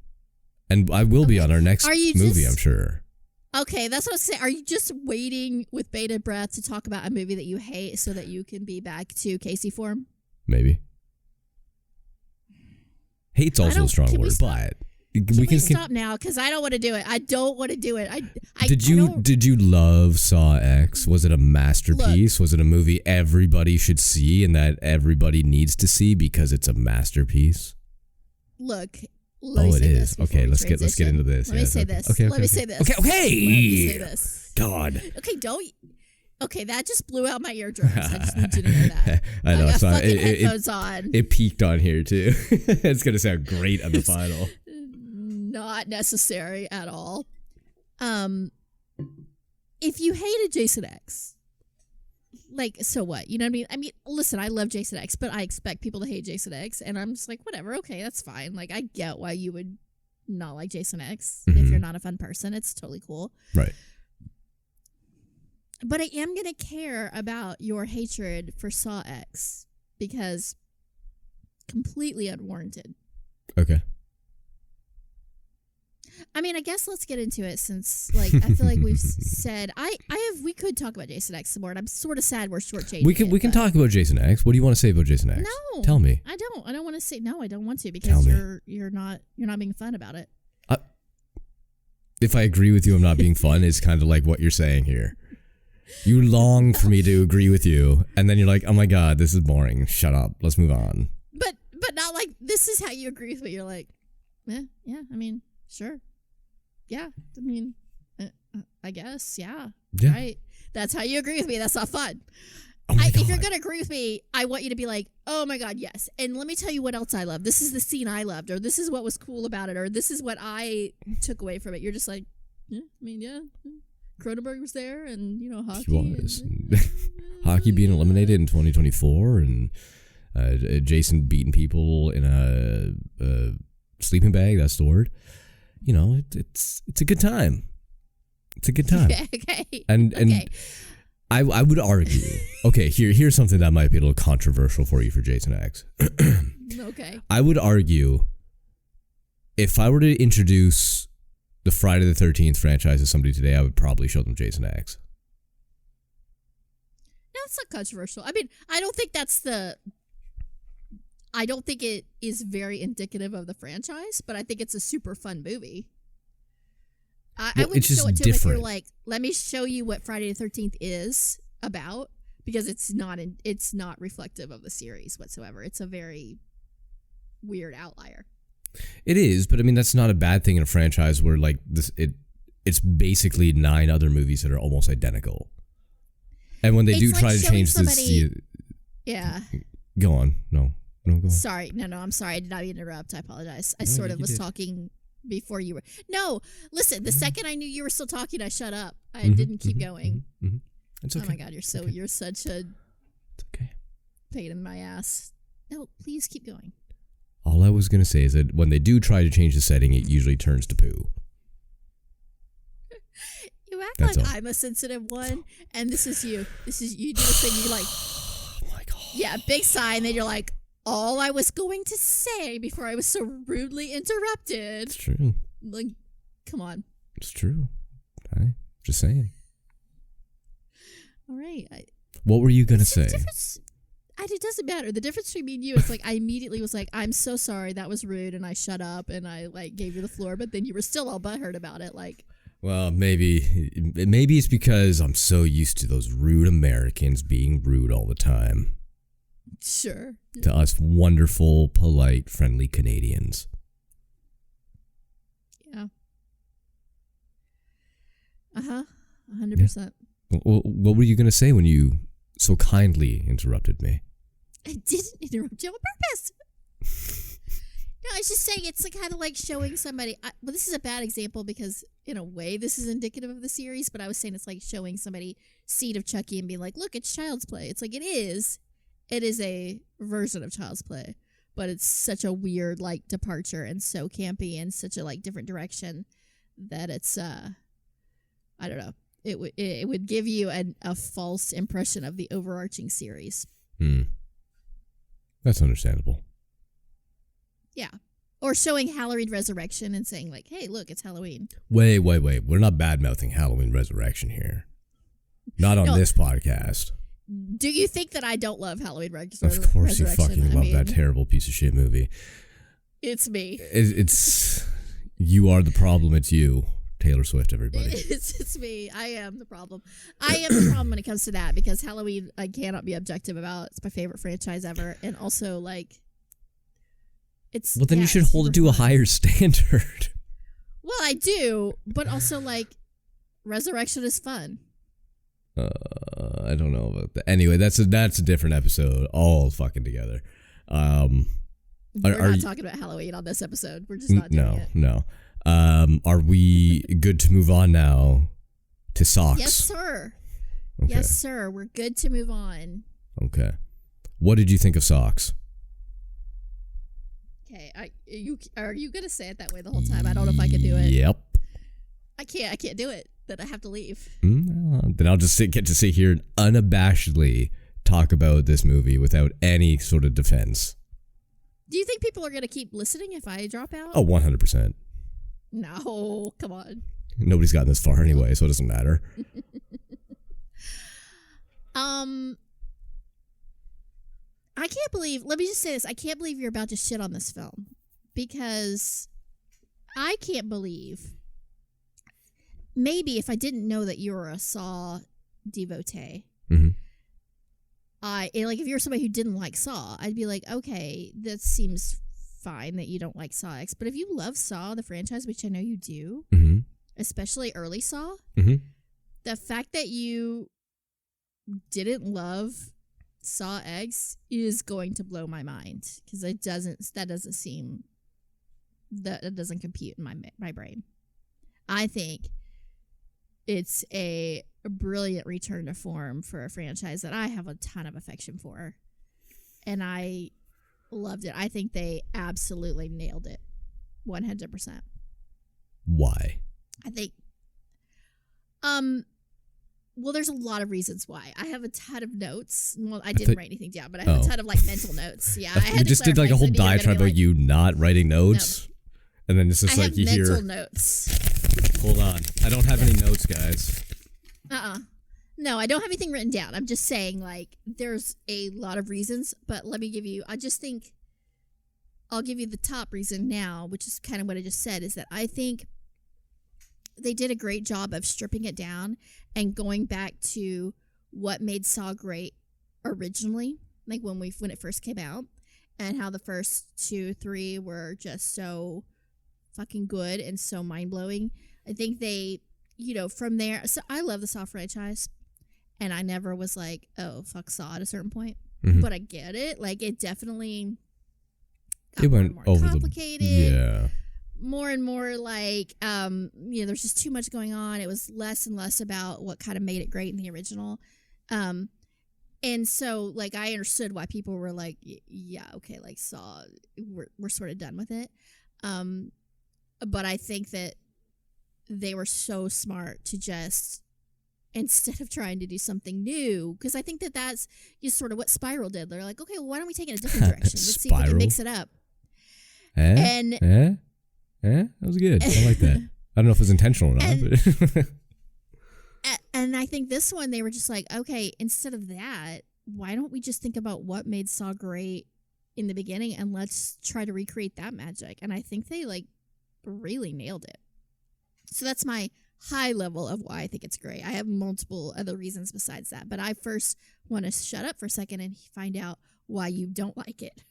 S2: and I will be on our next movie, I'm sure.
S6: Okay, that's what I was saying. Are you just waiting with bated breath to talk about a movie that you hate so that you can be back to Casey form?
S2: Maybe. Hate's also a strong word, but
S6: we can stop now because I don't want to do it. I don't want to do it.
S2: Did you love Saw X? Was it a masterpiece? Was it a movie everybody should see and that everybody needs to see because it's a masterpiece?
S6: Look.
S2: It is. Okay, let's get into this.
S6: Let me say this.
S2: Okay.
S6: Let me say this.
S2: Okay.
S6: Let me say this.
S2: God.
S6: Okay, don't. Okay, that just blew out my eardrums. I just need you to know that.
S2: I know.
S6: I got fucking headphones on.
S2: It peaked on here too. It's gonna sound great on the final.
S6: Not necessary at all. If you hated Jason X, like, so what? You know what I mean? Listen, I love Jason X, but I expect people to hate Jason X, and I'm just like, whatever. Okay, that's fine. Like, I get why you would not like Jason X if you're not a fun person. It's totally cool.
S2: Right.
S6: But I am going to care about your hatred for Saw X because completely unwarranted.
S2: Okay.
S6: I mean, I guess let's get into it since, like, I feel like we've said we could talk about Jason X some more, and I'm sort of sad we're shortchanging.
S2: We can talk about Jason X. What do you want to say about Jason X?
S6: No,
S2: tell me.
S6: I don't want to say no. I don't want to because you're not being fun about it.
S2: If I agree with you, I'm not being fun. It's kind of like what you're saying here. You long for me to agree with you, and then you're like, "Oh my god, this is boring. Shut up. Let's move on."
S6: But not like this is how you agree with me. You're like, yeah. I mean, sure. Yeah. I mean, I guess. Yeah. Right. That's how you agree with me. That's not fun.
S2: Oh my God.
S6: If you're gonna agree with me, I want you to be like, "Oh my god, yes." And let me tell you what else I love. This is the scene I loved, or this is what was cool about it, or this is what I took away from it. You're just like, yeah. I mean, yeah. Cronenberg was there, and hockey.
S2: He was. Hockey being eliminated in 2024, and Jason beating people in a sleeping bag. That's the word. It's a good time. It's a good time.
S6: Okay.
S2: And I would argue. Okay, here's something that might be a little controversial for you for Jason X.
S6: Okay.
S2: I would argue if I were to introduce the Friday the 13th franchise to somebody today, I would probably show them Jason X.
S6: No, it's not controversial. I mean, I don't think it is very indicative of the franchise, but I think it's a super fun movie. I would show it to him if you're like, let me show you what Friday the 13th is about, because it's not reflective of the series whatsoever. It's a very weird outlier.
S2: It is, but I mean that's not a bad thing in a franchise where like this it's basically 9 other movies that are almost identical. And when they do try to change this,
S6: yeah.
S2: Go on. No, go on.
S6: Sorry, no, I'm sorry. I did not interrupt. I apologize. I sort of was talking before you were. No, listen. The second I knew you were still talking, I shut up. I didn't keep going.
S2: It's okay.
S6: Oh my god, you're such a
S2: okay.
S6: pain in my ass. No, please keep going.
S2: All I was going to say is that when they do try to change the setting, it usually turns to poo.
S6: You act That's like all. I'm a sensitive one, and this is you. You do this thing, you're like,
S2: oh my god.
S6: Yeah, big sigh, and then you're like, all I was going to say before I was so rudely interrupted.
S2: It's true.
S6: Like, come on.
S2: It's true. I'm just saying.
S6: All right.
S2: What were you going to say?
S6: It doesn't matter. The difference between me and you is like I immediately was like, I'm so sorry, that was rude, and I shut up and I like gave you the floor, but then you were still all butthurt about it. Like,
S2: well, maybe it's because I'm so used to those rude Americans being rude all the time.
S6: Sure.
S2: To us wonderful, polite, friendly Canadians.
S6: Yeah. 100%.
S2: Well, what were you going to say when you so kindly interrupted me?
S6: I didn't interrupt you on purpose. No, I was just saying it's like kind of like showing somebody. Well, this is a bad example because in a way this is indicative of the series. But I was saying it's like showing somebody Seed of Chucky and being like, "Look, it's Child's Play." It's like it is a version of Child's Play, but it's such a weird like departure and so campy and such a like different direction that it's I don't know. It would give you a false impression of the overarching series.
S2: That's understandable.
S6: Yeah. Or showing Halloween Resurrection and saying like, hey, look, it's Halloween.
S2: Wait. We're not bad-mouthing Halloween Resurrection here. Not on this podcast.
S6: Do you think that I don't love Halloween Resurrection?
S2: Of course you fucking love that terrible piece of shit movie.
S6: It's me.
S2: It's you are the problem. It's you. Taylor Swift, everybody.
S6: It's me. I am the problem. I am the problem when it comes to that because Halloween I cannot be objective about. It's my favorite franchise ever. And also like it's
S2: well, then you should hold it to a higher standard.
S6: Well, I do, but also like Resurrection is fun.
S2: I don't know about that. Anyway, that's a different episode all fucking together.
S6: We're not talking about Halloween on this episode. We're just not doing it.
S2: No. Are we good to move on now to Socks?
S6: Yes, sir.
S2: Okay.
S6: Yes, sir. We're good to move on.
S2: Okay. What did you think of Socks?
S6: Okay, are you gonna say it that way the whole time? I don't know if I can do it.
S2: Yep.
S6: I can't do it. Then I have to leave.
S2: Then I'll just get to sit here and unabashedly talk about this movie without any sort of defense.
S6: Do you think people are gonna keep listening if I drop out?
S2: Oh, 100%.
S6: No, come on.
S2: Nobody's gotten this far anyway, so it doesn't matter.
S6: I can't believe, let me just say this, I can't believe you're about to shit on this film because I can't believe, maybe if I didn't know that you were a Saw devotee, like if you're somebody who didn't like Saw, I'd be like, okay, that seems fine that you don't like Saw X, but if you love Saw, the franchise, which I know you do, especially early Saw, the fact that you didn't love Saw X is going to blow my mind because that doesn't compute in my brain. I think it's a brilliant return to form for a franchise that I have a ton of affection for, and I loved it. I think they absolutely nailed it, 100%.
S2: Why?
S6: I think, well, there's a lot of reasons why. I have a ton of notes. Well, I didn't write anything down, but I have a ton of like mental notes. Yeah, I had
S2: you just did like a whole diatribe about you not writing notes, and then it's just like you hear.
S6: mental notes.
S2: Hold on, I don't have any notes, guys.
S6: No, I don't have anything written down. I'm just saying like there's a lot of reasons, but let me give you. I'll give you the top reason now, which is kind of what I just said. Is that I think they did a great job of stripping it down and going back to what made Saw great originally, like when it first came out, and how the first 2, 3 were just so fucking good and so mind-blowing. I think they, from there, so I love the Saw franchise, and I never was like, oh, fuck Saw at a certain point, but I get it. Like, it definitely got more and more complicated. More and more like, there's just too much going on. It was less and less about what kind of made it great in the original. And so, like, I understood why people were like, yeah, okay, like, Saw, we're sort of done with it. But I think that they were so smart to just, instead of trying to do something new, because I think that's just sort of what Spiral did. They're like, okay, well, why don't we take it in a different direction? Let's see if we can mix it up.
S2: That was good. I like that. I don't know if it was intentional or not. But
S6: and I think this one, they were just like, okay, instead of that, why don't we just think about what made Saw great in the beginning and let's try to recreate that magic. And I think they like really nailed it. So that's my high level of why I think it's great. I have multiple other reasons besides that, but I first want to shut up for a second and find out why you don't like it.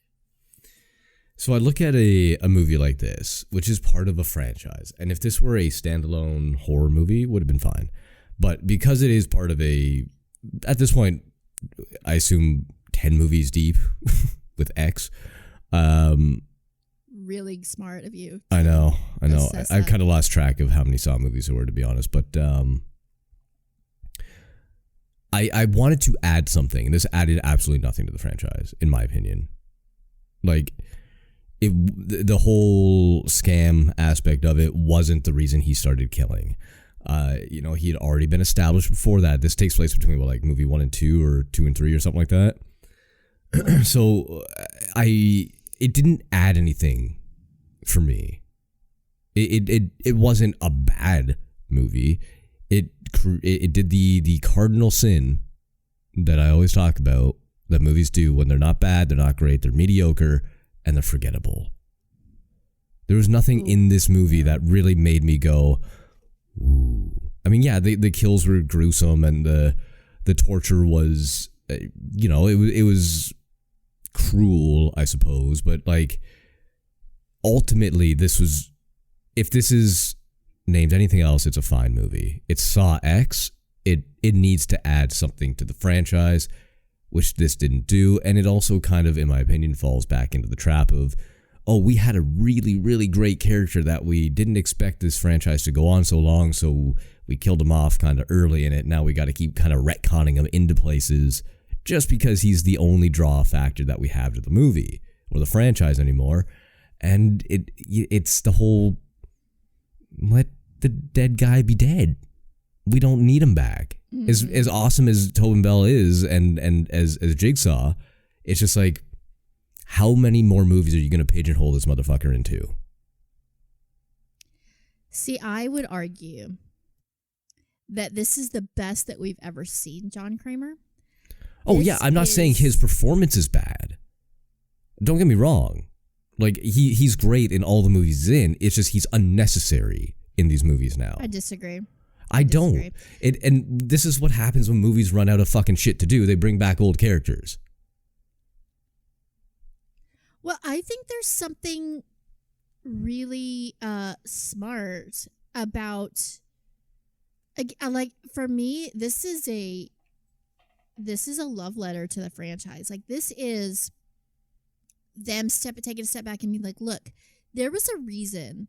S2: So I look at a movie like this, which is part of a franchise, and if this were a standalone horror movie, it would have been fine. But because it is part of at this point, I assume 10 movies deep with X.
S6: really smart of you.
S2: I know.
S6: Assess
S2: I
S6: that.
S2: kind of lost track of how many Saw movies there were, to be honest. But I wanted to add something, and this added absolutely nothing to the franchise, in my opinion. Like, the whole scam aspect of it wasn't the reason he started killing. He had already been established before that. This takes place between movie 1 and 2, or 2 and 3, or something like that. So it didn't add anything for me. It wasn't a bad movie. It did the cardinal sin that I always talk about that movies do when they're not bad, they're not great, they're mediocre, and they're forgettable. There was nothing in this movie that really made me go, ooh. I mean, yeah, the kills were gruesome, and the torture was, it was cruel, I suppose, but ultimately if this is named anything else, it's a fine movie. It's Saw X. It needs to add something to the franchise, which this didn't do, and it also kind of, in my opinion, falls back into the trap of, oh, we had a really, really great character that we didn't expect this franchise to go on so long, so we killed him off kind of early in it. Now we got to keep kind of retconning him into places just because he's the only draw factor that we have to the movie or the franchise anymore. And it's the whole, let the dead guy be dead. We don't need him back. Mm-hmm. As awesome as Tobin Bell is and as Jigsaw, it's just like, how many more movies are you going to pigeonhole this motherfucker into?
S6: See, I would argue that this is the best that we've ever seen John Kramer.
S2: Oh, yeah, I'm not saying his performance is bad. Don't get me wrong. He's great in all the movies he's in. It's just he's unnecessary in these movies now.
S6: I disagree.
S2: I don't. And this is what happens when movies run out of fucking shit to do. They bring back old characters.
S6: Well, I think there's something really smart about, for me, this is a love letter to the franchise. This is them taking a step back and being like, look, there was a reason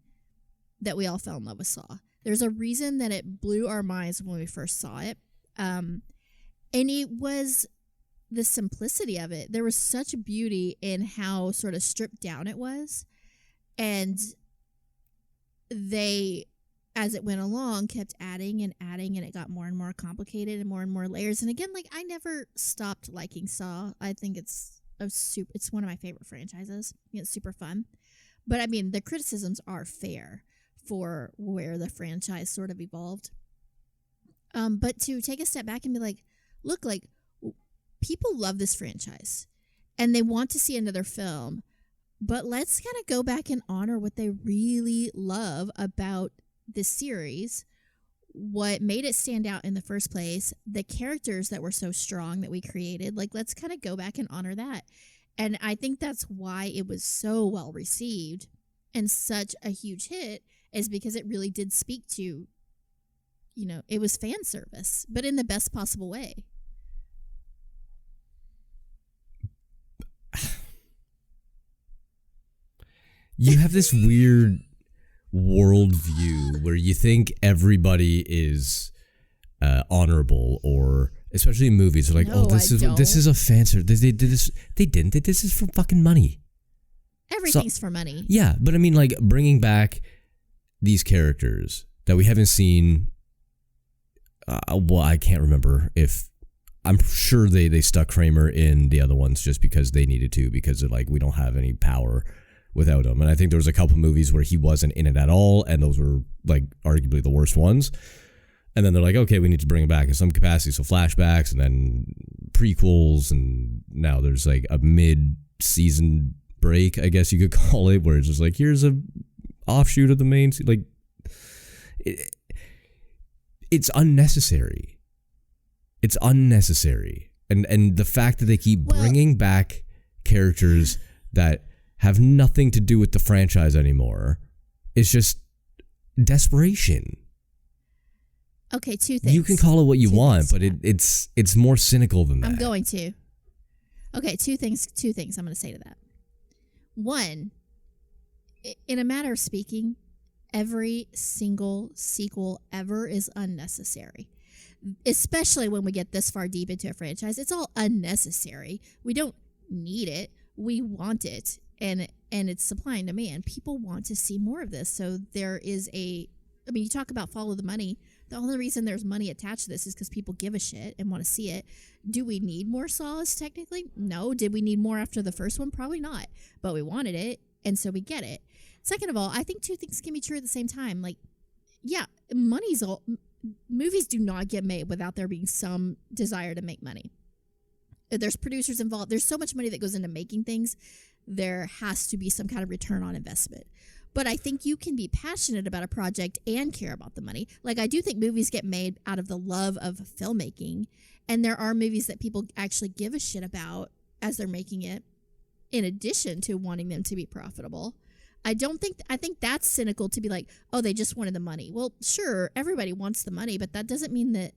S6: that we all fell in love with Saw. There's a reason that it blew our minds when we first saw it. And it was the simplicity of it. There was such beauty in how sort of stripped down it was. And they, as it went along, kept adding and adding, and it got more and more complicated and more layers. And again, I never stopped liking Saw. I think it's one of my favorite franchises. I think it's super fun. But I mean, the criticisms are fair for where the franchise sort of evolved. But to take a step back and be like, look, people love this franchise and they want to see another film, but let's kind of go back and honor what they really love about this series, what made it stand out in the first place, the characters that were so strong that we created. Let's kind of go back and honor that. And I think that's why it was so well received and such a huge hit, is because it really did speak to, it was fan service, but in the best possible way.
S2: You have this weird worldview where you think everybody is honorable, or especially in movies, they're like,
S6: no,
S2: this is a fan service. They did this. They didn't. This is for fucking money.
S6: Everything's for money.
S2: Yeah, but I mean, bringing back these characters that we haven't seen. Well, I can't remember if. I'm sure they stuck Kramer in the other ones just because they needed to, because they're like, we don't have any power without him. And I think there was a couple movies where he wasn't in it at all, and those were arguably the worst ones. And then they're like, okay, we need to bring him back in some capacity. So flashbacks, and then prequels, and now there's a mid-season break, I guess you could call it, where it's just here's a offshoot of the main. It's unnecessary. It's unnecessary. And the fact that they keep bringing back characters that have nothing to do with the franchise anymore is just desperation.
S6: Okay, two things.
S2: You can call it what you want, but it's more cynical than that.
S6: I'm going to. Okay, two things I'm going to say to that. One, in a matter of speaking, every single sequel ever is unnecessary. Especially when we get this far deep into a franchise, it's all unnecessary. We don't need it. We want it, and it's supply and demand. People want to see more of this, so there is you talk about follow the money. The only reason there's money attached to this is because people give a shit and want to see it. Do we need more Saws? Technically, no. Did we need more after the first one? Probably not. But we wanted it, and so we get it. Second of all, I think two things can be true at the same time. Like, yeah, movies do not get made without there being some desire to make money. There's producers involved. There's so much money that goes into making things. There has to be some kind of return on investment. But I think you can be passionate about a project and care about the money. Like, I do think movies get made out of the love of filmmaking. And there are movies that people actually give a shit about as they're making it, in addition to wanting them to be profitable. I think that's cynical to be like, oh, they just wanted the money. Well, sure, everybody wants the money, but that doesn't mean that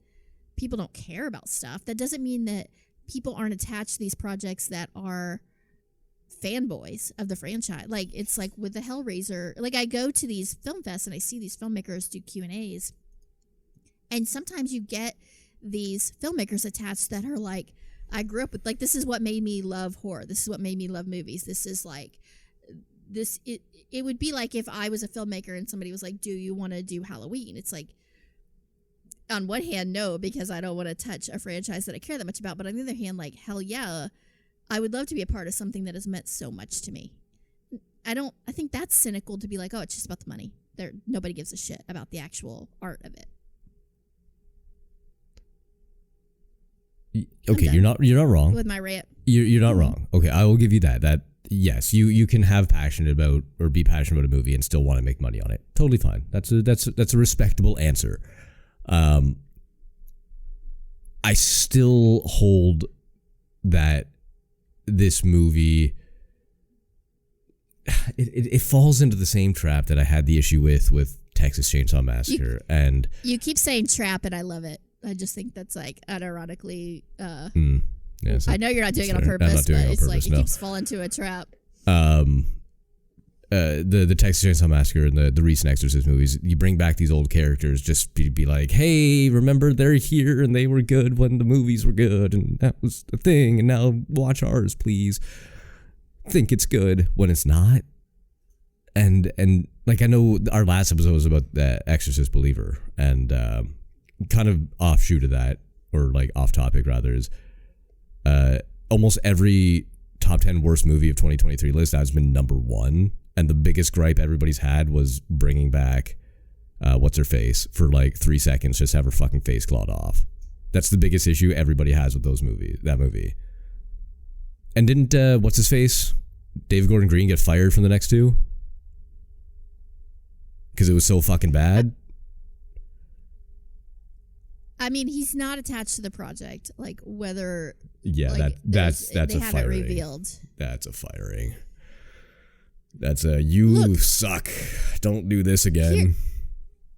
S6: people don't care about stuff. That doesn't mean that people aren't attached to these projects that are fanboys of the franchise. Like, it's like with the Hellraiser. Like, I go to these film fests and I see these filmmakers do Q&As. And sometimes you get these filmmakers attached that are like, I grew up with, like, this is what made me love horror. This is what made me love movies. This is like, it would be like if I was a filmmaker and somebody was like, do you want to do Halloween? It's like, on one hand, no, because I don't want to touch a franchise that I care that much about. But on the other hand, like, hell yeah, I would love to be a part of something that has meant so much to me. I think that's cynical to be like, oh, it's just about the money. Nobody gives a shit about the actual art of it.
S2: Okay, you're not wrong.
S6: With my rant.
S2: You're not wrong. Okay, I will give you that. That, yes, you can have passionate about or be passionate about a movie and still want to make money on it. Totally fine. That's a respectable answer. I still hold that this movie it falls into the same trap that I had the issue with Texas Chainsaw Massacre. And you
S6: keep saying trap, and I love it. I just think that's like unironically.
S2: Yeah,
S6: I know you're not doing it on purpose, but it's like it keeps falling into a trap.
S2: The Texas Chainsaw Massacre and the recent Exorcist movies, you bring back these old characters just be like, hey, remember they're here and they were good when the movies were good and that was the thing, and now watch ours, please. Think it's good when it's not. And like, I know our last episode was about the Exorcist Believer, and kind of offshoot of that, or like off topic rather, is almost every top 10 worst movie of 2023 list has been number one. And the biggest gripe everybody's had was bringing back what's her face for like 3 seconds, just have her fucking face clawed off. That's the biggest issue everybody has with that movie. And didn't what's his face, David Gordon Green, get fired from the next two because it was so fucking bad?
S6: I mean, he's not attached to the project. Like, whether
S2: that's
S6: they
S2: a
S6: haven't
S2: firing.
S6: revealed.
S2: That's a firing. That's a you suck. Don't do this again.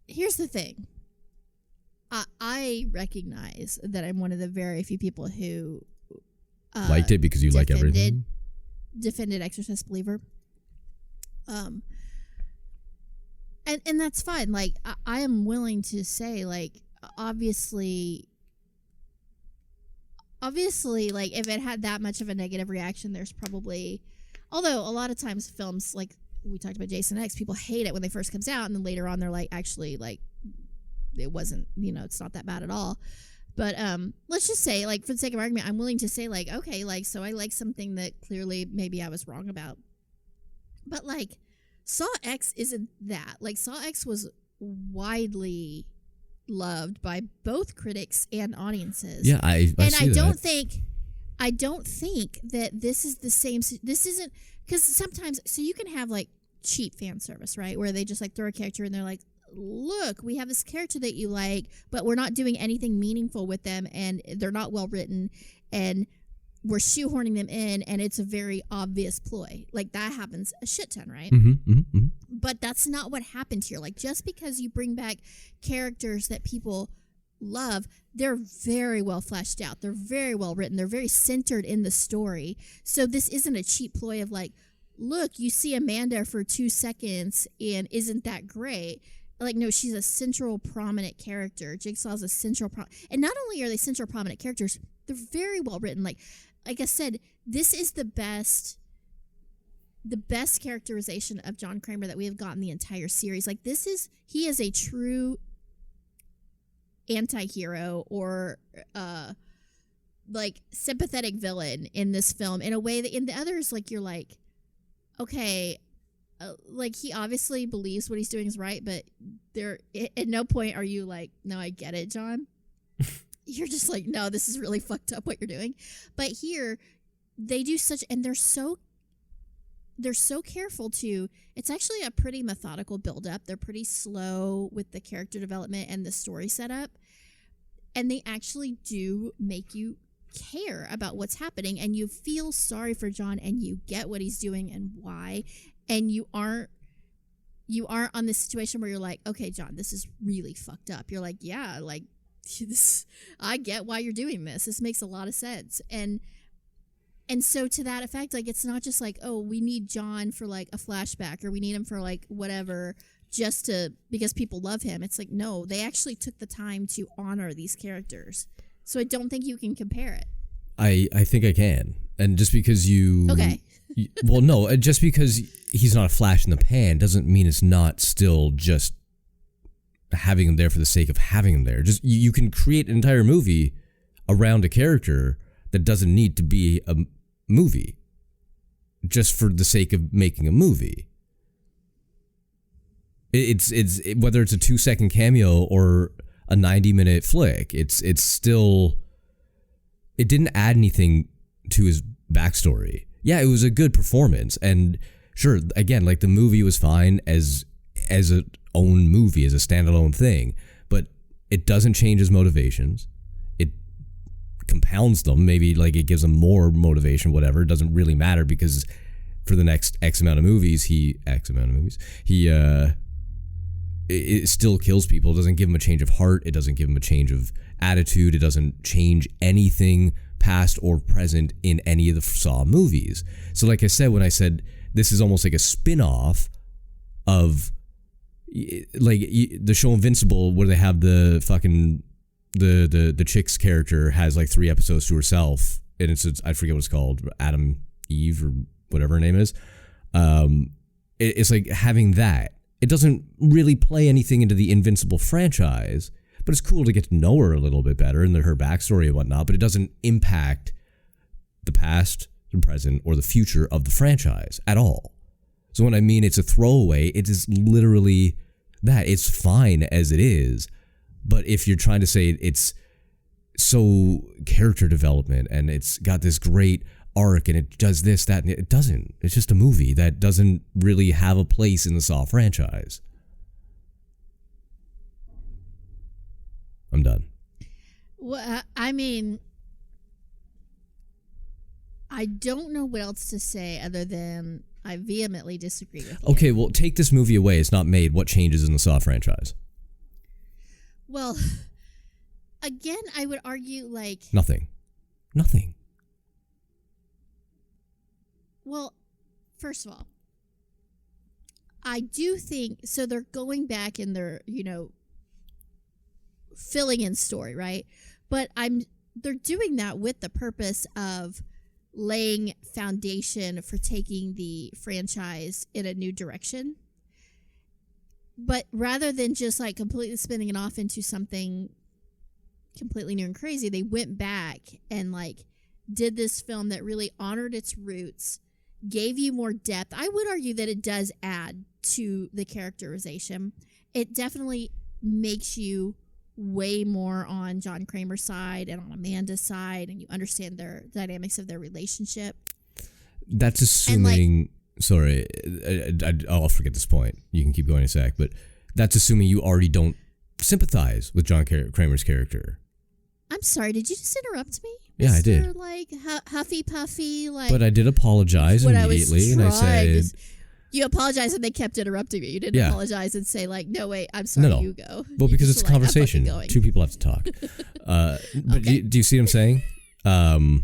S6: Here's the thing. I recognize that I'm one of the very few people who
S2: liked it because you like everything.
S6: Defended Exorcist Believer. And that's fine. Like, I am willing to say, like, obviously, like, if it had that much of a negative reaction, there's probably, although a lot of times films, like we talked about Jason X, people hate it when they first comes out, and then later on they're like, actually, like, it wasn't, it's not that bad at all. But let's just say, like, for the sake of argument, I'm willing to say, like, okay, like, so I like something that clearly maybe I was wrong about. But, like, Saw X isn't that. Like, Saw X was widely loved by both critics and audiences.
S2: Yeah, I
S6: don't think that this is the same. This isn't, because sometimes, so you can have like cheap fan service, right? Where they just like throw a character and they're like, look, we have this character that you like, but we're not doing anything meaningful with them, and they're not well written, and we're shoehorning them in, and it's a very obvious ploy. Like, that happens a shit ton, right? But that's not what happened here. Like, just because you bring back characters that people love, they're very well fleshed out. They're very well written. They're very centered in the story. So this isn't a cheap ploy of like, look, you see Amanda for 2 seconds and isn't that great? Like, no, she's a central prominent character. Jigsaw's a central and not only are they central prominent characters, they're very well written. Like I said, this is the best characterization of John Kramer that we have gotten the entire series. Like, he is a true anti-hero or like sympathetic villain in this film in a way that in the others, like, you're like, okay, like, he obviously believes what he's doing is right, but there at no point are you like, no, I get it, John. You're just like, no, this is really fucked up what you're doing. But here they do such, and they're so careful to, it's actually a pretty methodical build-up. They're pretty slow with the character development and the story setup. And they actually do make you care about what's happening, and you feel sorry for John, and you get what he's doing and why. And you aren't on this situation where you're like, okay, John, this is really fucked up. You're like, yeah, like, this, I get why you're doing this. This makes a lot of sense. And so to that effect, like, it's not just like, oh, we need John for like a flashback, or we need him for like whatever, because people love him. It's like, no, they actually took the time to honor these characters. So I don't think you can compare it.
S2: I think I can. And just because
S6: okay.
S2: Well, no, just because he's not a flash in the pan doesn't mean it's not still just having him there for the sake of having him there. Just you can create an entire movie around a character that doesn't need to be a movie just for the sake of making a movie. It's whether it's a 2-second cameo or a 90-minute flick, it's still, it didn't add anything to his backstory. Yeah, it was a good performance, and sure, again, like, the movie was fine as a own movie, as a standalone thing, but it doesn't change his motivations. It compounds them. Maybe, like, it gives him more motivation, whatever. It doesn't really matter, because for the next X amount of movies, it still kills people. It doesn't give him a change of heart. It doesn't give him a change of attitude. It doesn't change anything past or present in any of the Saw movies. So like I said, when I said this is almost like a spin-off of, like, the show Invincible, where they have the fucking the chick's character has like 3 episodes to herself, and I forget what it's called, Adam Eve or whatever her name is. It's like having that. It doesn't really play anything into the Invincible franchise, but it's cool to get to know her a little bit better and her backstory and whatnot, but it doesn't impact the past, the present, or the future of the franchise at all. So when I mean it's a throwaway, it is literally that. It's fine as it is, but if you're trying to say it's so character development and it's got this great arc and it does this, that, and it doesn't. It's just a movie that doesn't really have a place in the Saw franchise. I'm done.
S6: Well, I mean, I don't know what else to say other than I vehemently disagree with you.
S2: Okay, well, take this movie away. It's not made. What changes in the Saw franchise?
S6: Well, again, I would argue, like...
S2: Nothing.
S6: Well, first of all, I do think, so they're going back and they're, filling in story, right? But they're doing that with the purpose of laying foundation for taking the franchise in a new direction. But rather than just like completely spinning it off into something completely new and crazy, they went back and like did this film that really honored its roots, gave you more depth. I would argue that it does add to the characterization. It definitely makes you way more on John Kramer's side and on Amanda's side, and you understand their dynamics of their relationship.
S2: That's assuming... sorry, I'll forget this point. You can keep going in a sec, but that's assuming you already don't sympathize with John Kramer's character.
S6: I'm sorry, did you just interrupt me?
S2: Yeah, I did.
S6: Like huffy puffy, like.
S2: But I did apologize immediately, and I said.
S6: You apologized and they kept interrupting me. You didn't apologize and say like, "No, wait, I'm sorry,
S2: no.
S6: you go."
S2: Well, because it's a conversation. Two people have to talk. But okay. do you see what I'm saying?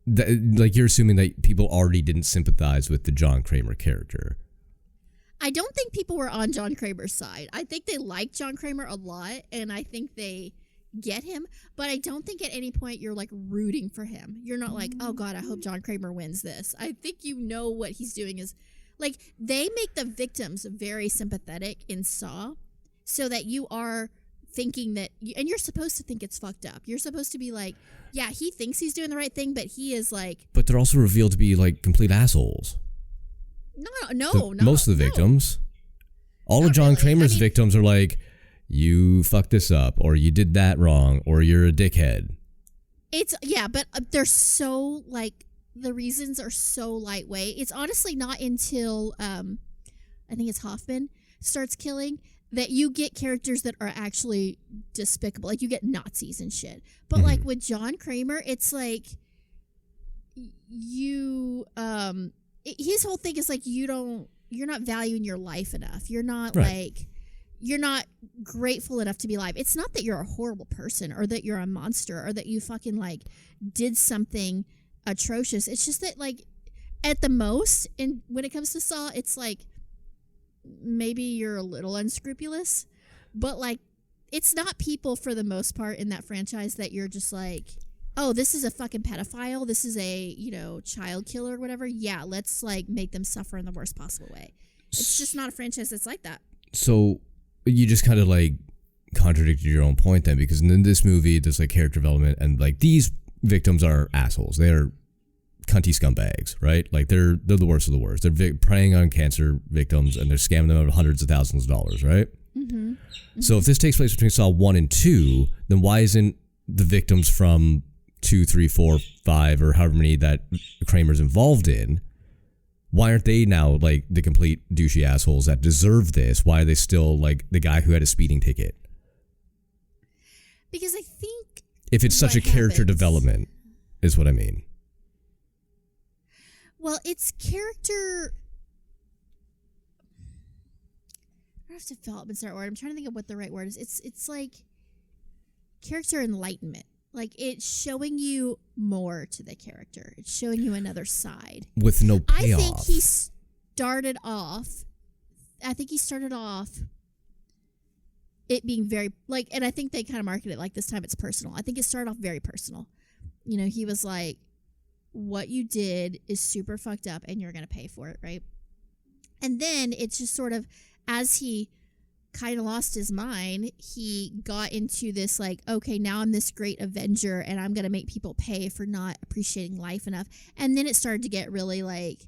S2: like you're assuming that people already didn't sympathize with the John Kramer character.
S6: I don't think people were on John Kramer's side. I think they like John Kramer a lot, and I think they get him, but I don't think at any point you're like rooting for him. You're not like, oh God, I hope John Kramer wins this. I think you know what he's doing is like they make the victims very sympathetic in Saw so that you are thinking that, and you're supposed to think it's fucked up. You're supposed to be like, yeah, he thinks he's doing the right thing, but he is like.
S2: But they're also revealed to be like complete assholes.
S6: No.
S2: Most of the victims. All of John Kramer's victims are like, you fucked this up, or you did that wrong, or you're a dickhead.
S6: But they're so like, the reasons are so lightweight. It's honestly not until, I think it's Hoffman starts killing that you get characters that are actually despicable. Like you get Nazis and shit. But like with John Kramer, it's like his whole thing is like you're not valuing your life enough. You're not like you're not grateful enough to be alive. It's not that you're a horrible person or that you're a monster or that you fucking like did something atrocious. It's just that like at the most, and when it comes to Saw, it's like maybe you're a little unscrupulous, but like it's not people for the most part in that franchise that you're just like, oh, this is a fucking pedophile, this is a, child killer or whatever. Yeah, let's like make them suffer in the worst possible way. It's just not a franchise that's like that. So
S2: you just kind of like contradicted your own point then, because in this movie there's like character development and like these victims are assholes. They're cunty scumbags, right? Like they're the worst of the worst. They're preying on cancer victims and they're scamming them out of hundreds of thousands of dollars, right? So if this takes place between Saw 1 and 2, then why isn't the victims from 2, 3, 4, 5, or however many that Kramer's involved in, why aren't they now like the complete douchey assholes that deserve this? Why are they still like the guy who had a speeding ticket?
S6: Because I think
S2: if it's such a character development is what I mean.
S6: Well, it's character. I don't have to development's the right word. I'm trying to think of what the right word is. It's like character enlightenment. Like it's showing you more to the character. It's showing you another side
S2: with no payoff.
S6: I think he started off it being very like, and I think they kind of marketed it like this time it's personal. I think it started off very personal. He was like, what you did is super fucked up and you're going to pay for it, right? And then it's just sort of, as he kind of lost his mind, he got into this like, okay, now I'm this great avenger and I'm going to make people pay for not appreciating life enough. And then it started to get really like,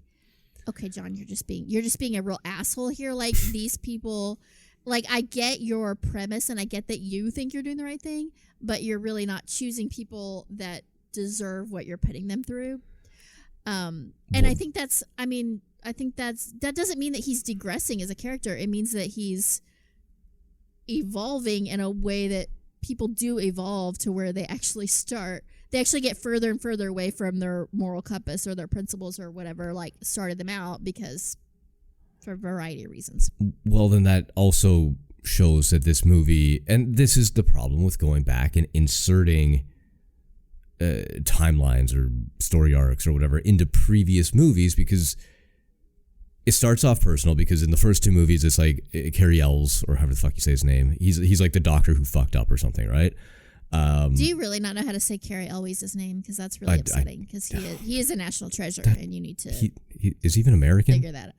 S6: okay, John, you're just being a real asshole here. Like these people, like I get your premise and I get that you think you're doing the right thing, but you're really not choosing people that deserve what you're putting them through. And I think that doesn't mean that he's digressing as a character. It means that he's evolving in a way that people do evolve to where they actually get further and further away from their moral compass or their principles or whatever like started them out, because for a variety of reasons. Well,
S2: then that also shows that this movie, and this is the problem with going back and inserting timelines or story arcs or whatever into previous movies, because it starts off personal, because in the first two movies it's like Cary Elwes, or however the fuck you say his name, he's like the doctor who fucked up or something, right?
S6: Do you really not know how to say Cary Elwes' name? Because that's really upsetting, because he is a national treasure and you need to
S2: he is he even American?
S6: Figure that out.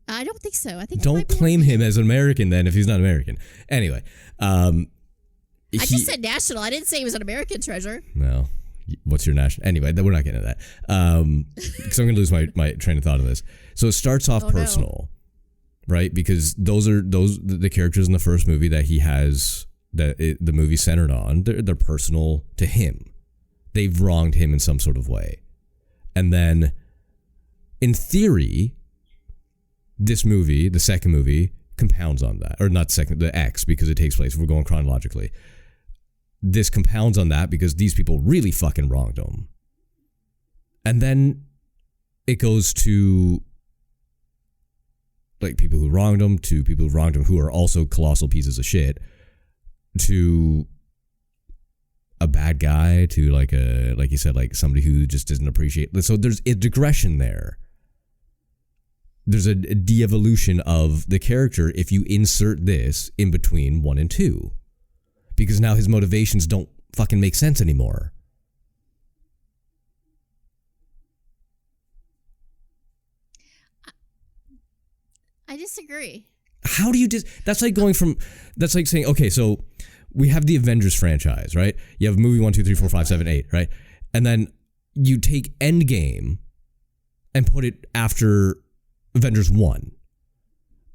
S6: I don't think so. I think
S2: don't claim him as an American then if he's not American. Anyway,
S6: I just said national. I didn't say he was an American treasure.
S2: No. What's your national? Anyway, we're not getting into that. Because I'm going to lose my train of thought on this. So it starts off personal, right? Because those are the characters in the first movie that he has, the movie centered on. They're personal to him. They've wronged him in some sort of way. And then, in theory, this movie, the second movie, compounds on that. Or not second, the X, because it takes place. We're going chronologically. This compounds on that because these people really fucking wronged him. And then it goes to like people who wronged him, to people who wronged him who are also colossal pieces of shit, to a bad guy to like you said, like somebody who just doesn't appreciate. So there's a digression there. There's a de-evolution of the character if you insert this in between 1 and 2, because now his motivations don't fucking make sense anymore.
S6: I disagree.
S2: How do you that's like going from, that's like saying, okay, so we have the Avengers franchise, right? You have movie 1, 2, 3, 4, 5, 7, 8, right? And then you take Endgame and put it after Avengers 1.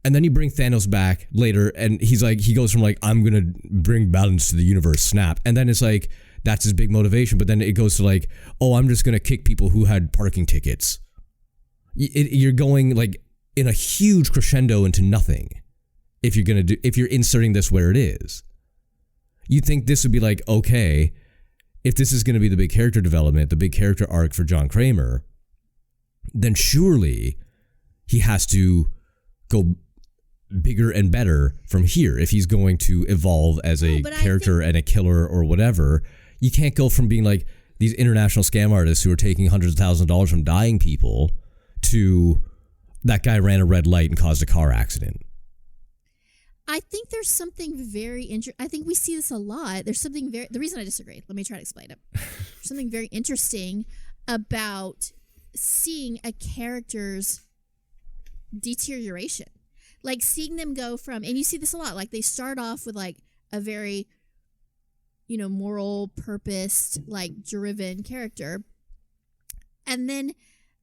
S2: And then you bring Thanos back later, and he's like, he goes from like, I'm gonna bring balance to the universe, snap. And then it's like, that's his big motivation. But then it goes to like, oh, I'm just gonna kick people who had parking tickets. You're going like in a huge crescendo into nothing if you're inserting this where it is. You think this would be like, okay, if this is gonna be the big character development, the big character arc for John Kramer, then surely he has to go bigger and better from here if he's going to evolve as a character and a killer or whatever. You can't go from being like these international scam artists who are taking hundreds of thousands of dollars from dying people to that guy ran a red light and caused a car accident.
S6: I think there's something very interesting. I think we see this a lot. There's something the reason I disagree, let me try to explain it. There's something very interesting about seeing a character's deterioration. Like seeing them go from, and you see this a lot, like they start off with like a very, moral, purposed, like driven character. And then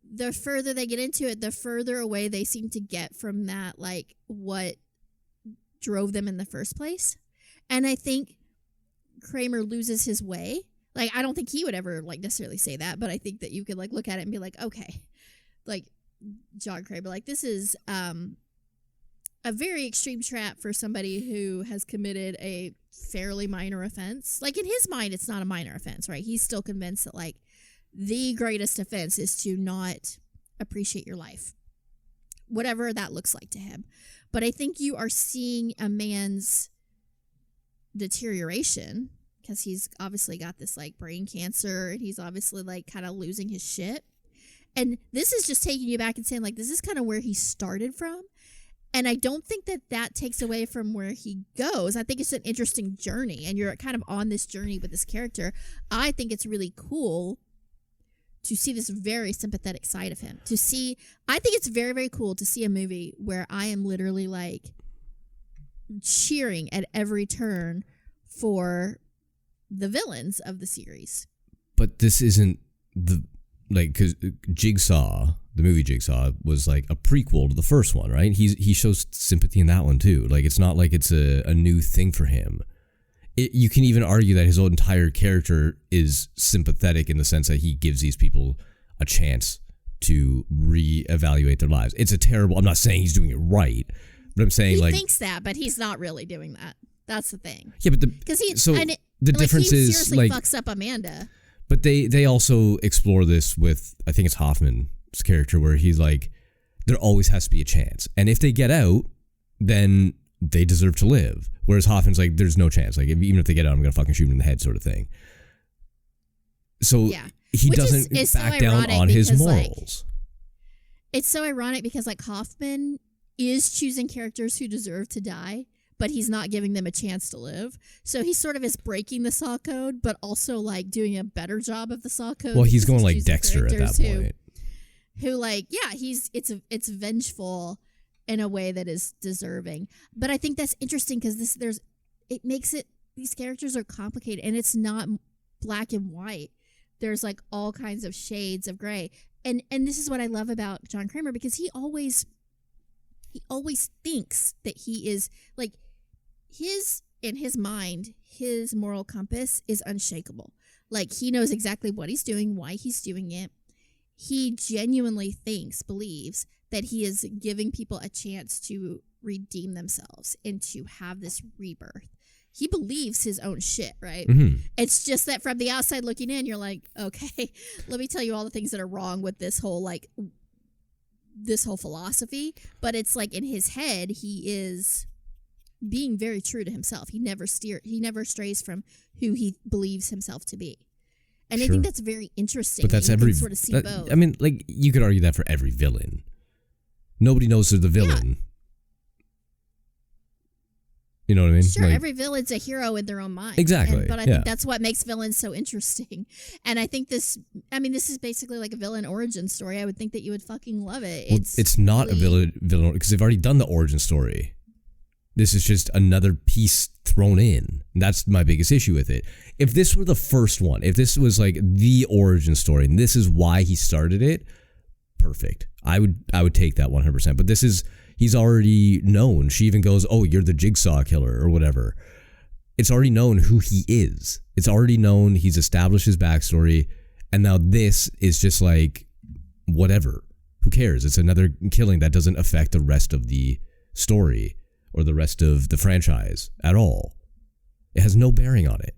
S6: the further they get into it, the further away they seem to get from that, like what drove them in the first place. And I think Kramer loses his way. Like, I don't think he would ever like necessarily say that, but I think that you could like look at it and be like, okay, like John Kramer, like this is a very extreme trap for somebody who has committed a fairly minor offense. Like in his mind, it's not a minor offense, right? He's still convinced that like the greatest offense is to not appreciate your life, whatever that looks like to him. But I think you are seeing a man's deterioration because he's obviously got this like brain cancer and he's obviously like kind of losing his shit. And this is just taking you back and saying like, this is kind of where he started from. And I don't think that takes away from where he goes. I think it's an interesting journey and you're kind of on this journey with this character. I think it's really cool to see this very sympathetic side of him. I think it's very, very cool to see a movie where I am literally like cheering at every turn for the villains of the series.
S2: But this isn't because Jigsaw, the movie Jigsaw, was like a prequel to the first one, right? He shows sympathy in that one too. Like it's not like it's a new thing for him. You can even argue that his whole entire character is sympathetic in the sense that he gives these people a chance to reevaluate their lives. It's a terrible, I'm not saying he's doing it right, but I'm saying
S6: he thinks that, but he's not really doing that. That's the thing.
S2: Yeah, but the difference
S6: he
S2: is
S6: seriously
S2: like
S6: fucks up Amanda.
S2: But they also explore this with, I think it's Hoffman's character, where he's like, there always has to be a chance, and if they get out, then they deserve to live. Whereas Hoffman's like, there's no chance. Like, even if they get out, I'm going to fucking shoot him in the head, sort of thing. So he doesn't back down on his morals.
S6: Like, it's so ironic because like Hoffman is choosing characters who deserve to die, but he's not giving them a chance to live. So he sort of is breaking the Saw code, but also like doing a better job of the Saw code.
S2: Well, he's going like Dexter at that point.
S6: Who like, it's vengeful in a way that is deserving. But I think that's interesting because these characters are complicated and it's not black and white. There's like all kinds of shades of gray. And this is what I love about John Kramer, because he always thinks that he is like, in his mind, his moral compass is unshakable. Like he knows exactly what he's doing, why he's doing it. He genuinely believes that he is giving people a chance to redeem themselves and to have this rebirth. He believes his own shit, right? Mm-hmm. It's just that from the outside looking in, you're like, okay, let me tell you all the things that are wrong with this whole philosophy. But it's like in his head, he is being very true to himself. He never strays from who he believes himself to be. And I think that's very interesting.
S2: But that's
S6: you
S2: every
S6: can sort of see both.
S2: I mean, like, you could argue that for every villain. Nobody knows they're the villain.
S6: Yeah.
S2: You know what I mean?
S6: Sure,
S2: like,
S6: every villain's a hero in their own mind.
S2: Exactly.
S6: But I think that's what makes villains so interesting. And I think this is basically like a villain origin story. I would think that you would fucking love it.
S2: Well, it's not a villain because they've already done the origin story. This is just another piece thrown in. And that's my biggest issue with it. If this were the first one, if this was like the origin story and this is why he started it, perfect. I would take that 100%. But this is, he's already known. She even goes, "Oh, you're the Jigsaw killer," or whatever. It's already known who he is. It's already known. He's established his backstory. And now this is just like, whatever. Who cares? It's another killing that doesn't affect the rest of the story or the rest of the franchise at all. It has no bearing on it.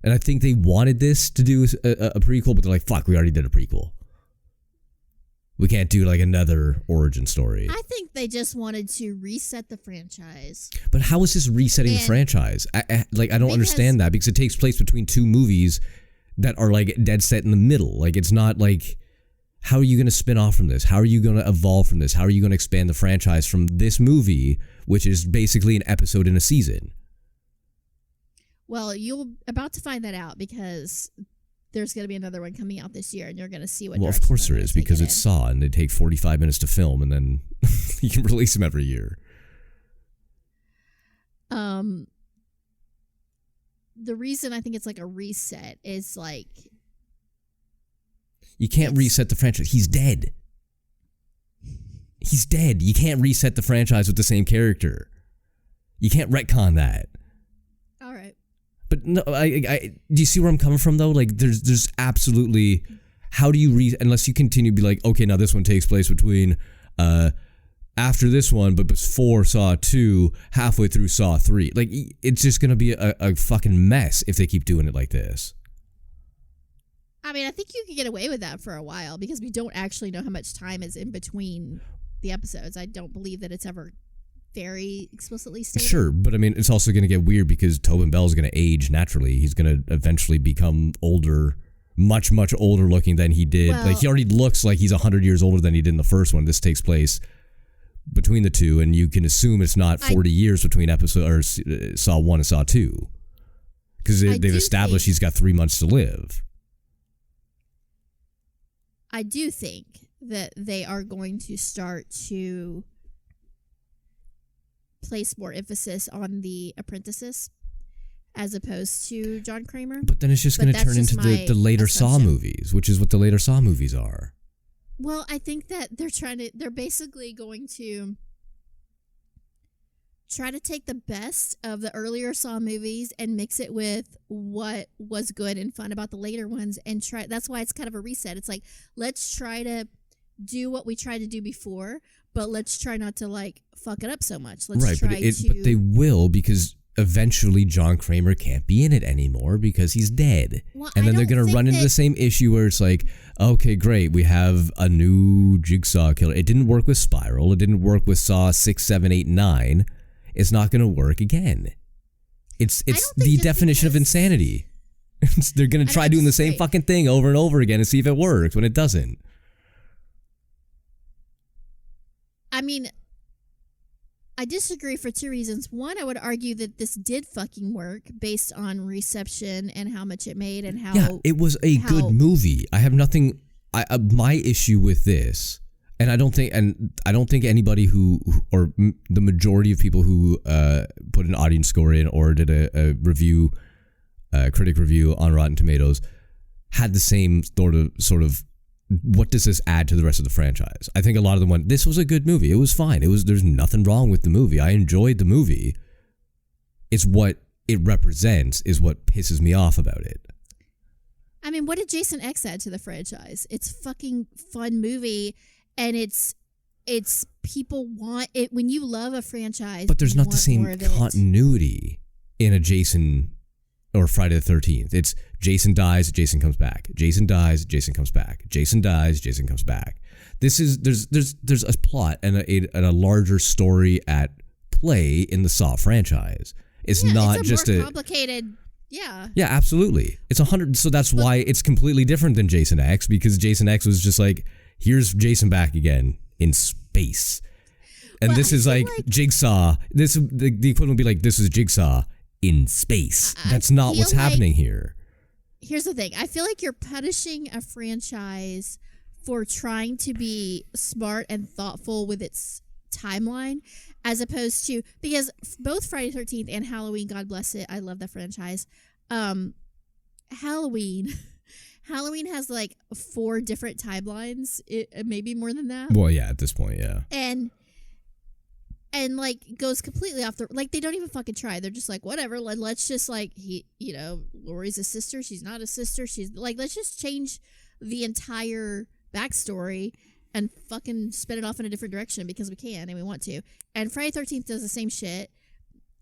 S2: And I think they wanted this to do a prequel, but they're like, fuck, we already did a prequel. We can't do like another origin story.
S6: I think they just wanted to reset the franchise.
S2: But how is this resetting the franchise? I don't understand that, because it takes place between two movies that are like dead set in the middle. Like, it's not like, how are you going to spin off from this? How are you going to evolve from this? How are you going to expand the franchise from this movie, which is basically an episode in a season?
S6: Well, you're about to find that out, because there's going to be another one coming out this year, and you're going to see what.
S2: Well, of course there is, because it's Saw, and they take 45 minutes to film, and then you can release them every year.
S6: The reason I think it's like a reset is like,
S2: you can't reset the franchise. He's dead. He's dead. You can't reset the franchise with the same character. You can't retcon that.
S6: All right.
S2: But no, I do you see where I'm coming from though? Like, there's absolutely, how do you unless you continue to be like, okay, now this one takes place between after this one, but before Saw 2, halfway through Saw 3. Like, it's just gonna be a fucking mess if they keep doing it like this.
S6: I mean, I think you could get away with that for a while, because we don't actually know how much time is in between the episodes. I don't believe that it's ever very explicitly stated.
S2: Sure, but I mean, it's also going to get weird because Tobin Bell's going to age naturally. He's going to eventually become older, much, much older looking than he did.
S6: Well,
S2: like, he already looks like he's 100 years older than he did in the first one. This takes place between the two, and you can assume it's not 40 years between Saw 1 and Saw 2. Because they've established he's got 3 months to live.
S6: I do think that they are going to start to place more emphasis on the apprentices as opposed to John Kramer.
S2: But then it's just going to turn into the later Saw movies, which is what the later Saw movies are.
S6: Well, I think that they're basically going to try to take the best of the earlier Saw movies and mix it with what was good and fun about the later ones, and that's why it's kind of a reset. It's like, let's try to do what we tried to do before, but let's try not to like fuck it up so much. Let's
S2: right, but they will, because eventually John Kramer can't be in it anymore because he's dead.
S6: Well,
S2: and then they're going to run into the same issue where it's like, okay, great, we have a new Jigsaw killer. It didn't work with Spiral. It didn't work with Saw 6, 7, 8, 9. It's not going to work again. It's the definition of insanity. They're going to try doing the same fucking thing over and over again and see if it works when it doesn't.
S6: I mean, I disagree for two reasons. One, I would argue that this did fucking work based on reception and how much it made and how...
S2: Yeah, it was a good movie. I have nothing... my issue with this, and I don't think anybody who or the majority of people who put an audience score in or did a review, critic review on Rotten Tomatoes had the same sort of what does this add to the rest of the franchise? I think a lot of them went, this was a good movie. It was fine. There's nothing wrong with the movie. I enjoyed the movie. It's what it represents is what pisses me off about it.
S6: I mean, what did Jason X add to the franchise? It's a fucking fun movie, and it's people want it when you love a franchise.
S2: But there's not the same continuity in a Jason or Friday the 13th. It's Jason dies, Jason comes back. Jason dies, Jason comes back. Jason dies, Jason comes back. This is there's a plot and a larger story at play in the Saw franchise. It's not
S6: it's
S2: just
S6: more complicated. Yeah.
S2: Yeah, absolutely. It's 100. So that's why it's completely different than Jason X, because Jason X was just like, here's Jason back again in space. And this is like Jigsaw. The equivalent would be like, this is Jigsaw in space. That's not what's happening here.
S6: Here's the thing. I feel like you're punishing a franchise for trying to be smart and thoughtful with its timeline, as opposed to, because both Friday the 13th and Halloween, God bless it, I love the franchise. Halloween has like 4 different timelines, maybe more than that.
S2: Well, yeah, at this point, yeah.
S6: And like goes completely off the, like, they don't even fucking try. They're just like, whatever, let's just like, Laurie's a sister, she's not a sister, she's like, let's just change the entire backstory and fucking spin it off in a different direction because we can and we want to. And Friday the 13th does the same shit,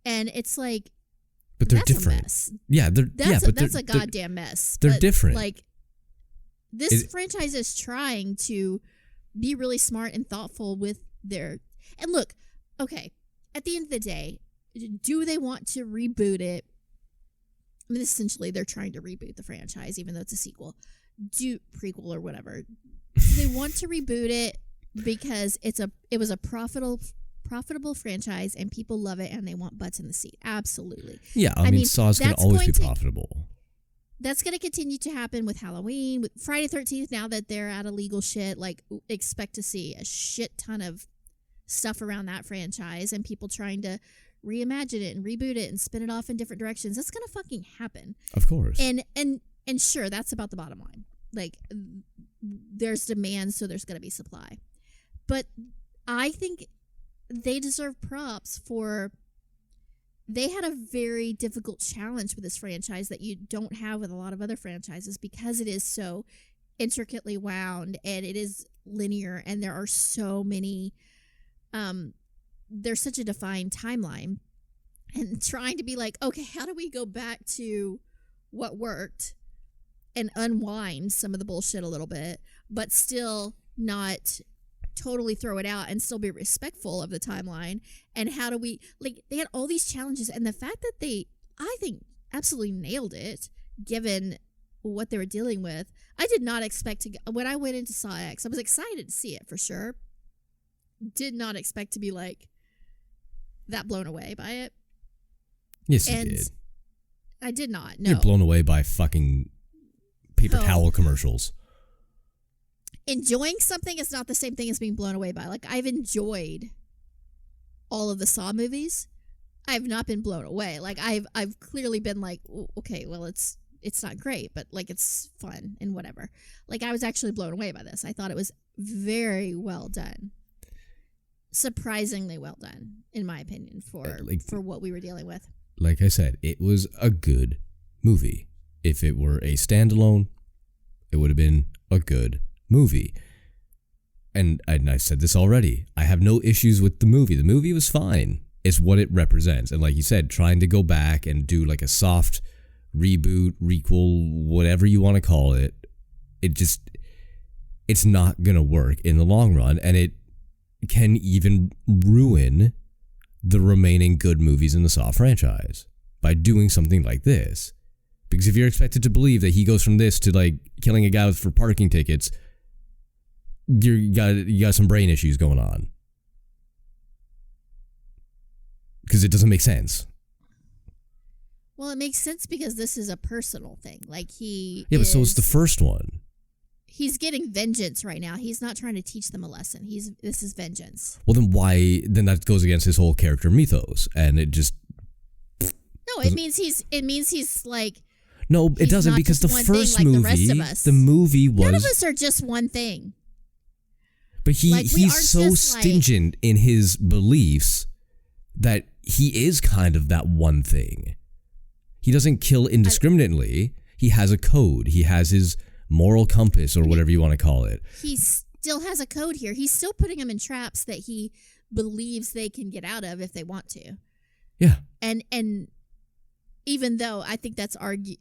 S6: and it's like,
S2: but they're
S6: that's
S2: different.
S6: A mess.
S2: Yeah,
S6: that's a goddamn mess.
S2: They're different.
S6: Like, this franchise is trying to be really smart and thoughtful with their, and look, okay, at the end of the day, do they want to reboot it? I mean, essentially, they're trying to reboot the franchise, even though it's a sequel, prequel or whatever. Do they want to reboot it because it was a profitable franchise and people love it and they want butts in the seat? Absolutely.
S2: Yeah, I mean, Saw's going to always be profitable.
S6: That's going to continue to happen with Halloween, with Friday the 13th. Now that they're out of legal shit, like, expect to see a shit ton of stuff around that franchise and people trying to reimagine it and reboot it and spin it off in different directions. That's going to fucking happen.
S2: Of course.
S6: And sure, that's about the bottom line. Like, there's demand, so there's going to be supply. But I think they deserve props for, they had a very difficult challenge with this franchise that you don't have with a lot of other franchises, because it is so intricately wound and it is linear and there are so many, there's such a defined timeline, and trying to be like, okay, how do we go back to what worked and unwind some of the bullshit a little bit, but still not totally throw it out and still be respectful of the timeline? And how do we, like, they had all these challenges, and the fact that they, I think, absolutely nailed it given what they were dealing with. I did not expect to, when I went into Saw X, I was excited to see it for sure. Did not expect to be like that blown away by it.
S2: Yes, you did.
S6: I did not. No.
S2: You're blown away by fucking paper towel commercials.
S6: Enjoying something is not the same thing as being blown away by. Like, I've enjoyed all of the Saw movies. I've not been blown away. Like, I've clearly been like, okay, well, it's not great, but like, it's fun and whatever. Like, I was actually blown away by this. I thought it was very well done. Surprisingly well done, in my opinion, for what we were dealing with.
S2: Like I said, it was a good movie. If it were a standalone, it would have been a good movie. And I said this already. I have no issues with the movie. The movie was fine. It's what it represents. And like you said, trying to go back and do like a soft reboot, requel, whatever you want to call it, it's not going to work in the long run. And it can even ruin the remaining good movies in the Saw franchise by doing something like this. Because if you're expected to believe that he goes from this to like killing a guy for parking tickets, you got some brain issues going on. Because it doesn't make sense.
S6: Well, it makes sense because this is a personal thing. Like,
S2: but so is the first one.
S6: He's getting vengeance right now. He's not trying to teach them a lesson. This is vengeance.
S2: Well, then why? Then that goes against his whole character mythos, and it just.
S6: No, it means he's like.
S2: No, it doesn't, because the first movie, the movie was.
S6: None of us are just one thing.
S2: But he's so stingent in his beliefs that he is kind of that one thing. He doesn't kill indiscriminately. He has a code. He has his moral compass, or whatever you want to call it.
S6: He still has a code here. He's still putting them in traps that he believes they can get out of if they want to.
S2: Yeah.
S6: And even though I think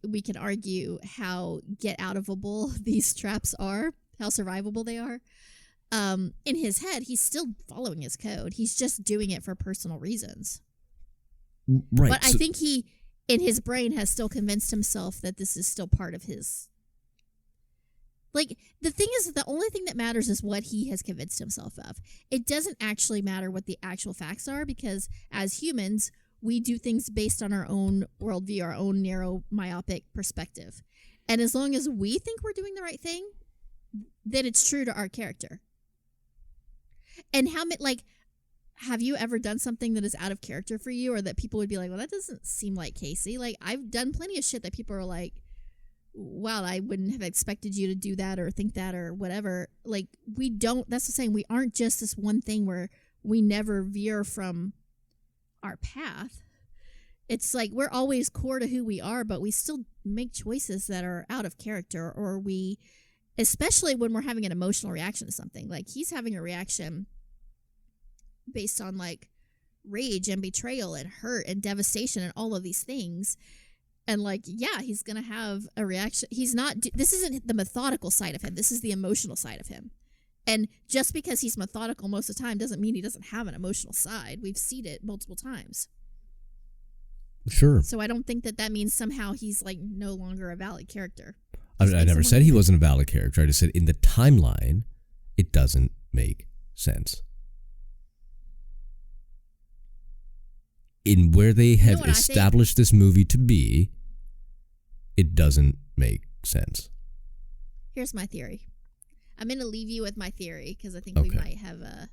S6: we can argue how get outofable these traps are, how survivable they are. in his head, he's still following his code. He's just doing it for personal reasons.
S2: Right.
S6: But I think he, in his brain, has still convinced himself that this is still part of his. Like, the thing is, the only thing that matters is what he has convinced himself of. It doesn't actually matter what the actual facts are, because as humans, we do things based on our own worldview, our own narrow, myopic perspective. And as long as we think we're doing the right thing, then it's true to our character. And how many, like, have you ever done something that is out of character for you, or that people would be like, well, that doesn't seem like Casey? Like, I've done plenty of shit that people are like, wow, I wouldn't have expected you to do that or think that or whatever. Like, we don't, that's the saying, we aren't just this one thing where we never veer from our path. It's like we're always core to who we are, but we still make choices that are out of character, or we, especially when we're having an emotional reaction to something. Like, he's having a reaction based on like rage and betrayal and hurt and devastation and all of these things. And like, yeah, he's going to have a reaction. He's not, this isn't the methodical side of him. This is the emotional side of him. And just because he's methodical most of the time doesn't mean he doesn't have an emotional side. We've seen it multiple times.
S2: Sure.
S6: So I don't think that that means somehow he's like no longer a valid character.
S2: I never said he wasn't a valid character. I just said in the timeline, it doesn't make sense. In where they have established this movie to be, it doesn't make sense.
S6: Here's my theory. I'm going to leave you with my theory because I think we might have a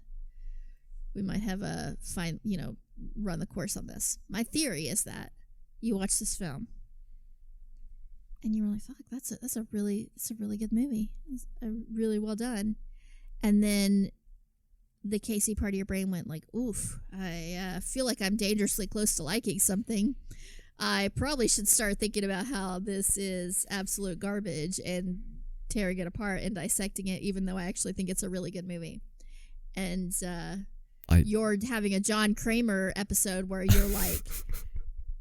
S6: run the course on this. My theory is that you watch this film and you were like, fuck, that's a really good movie. It's really well done. And then the Casey part of your brain went like, oof, I feel like I'm dangerously close to liking something. I probably should start thinking about how this is absolute garbage and tearing it apart and dissecting it, even though I actually think it's a really good movie. And you're having a John Kramer episode where you're like,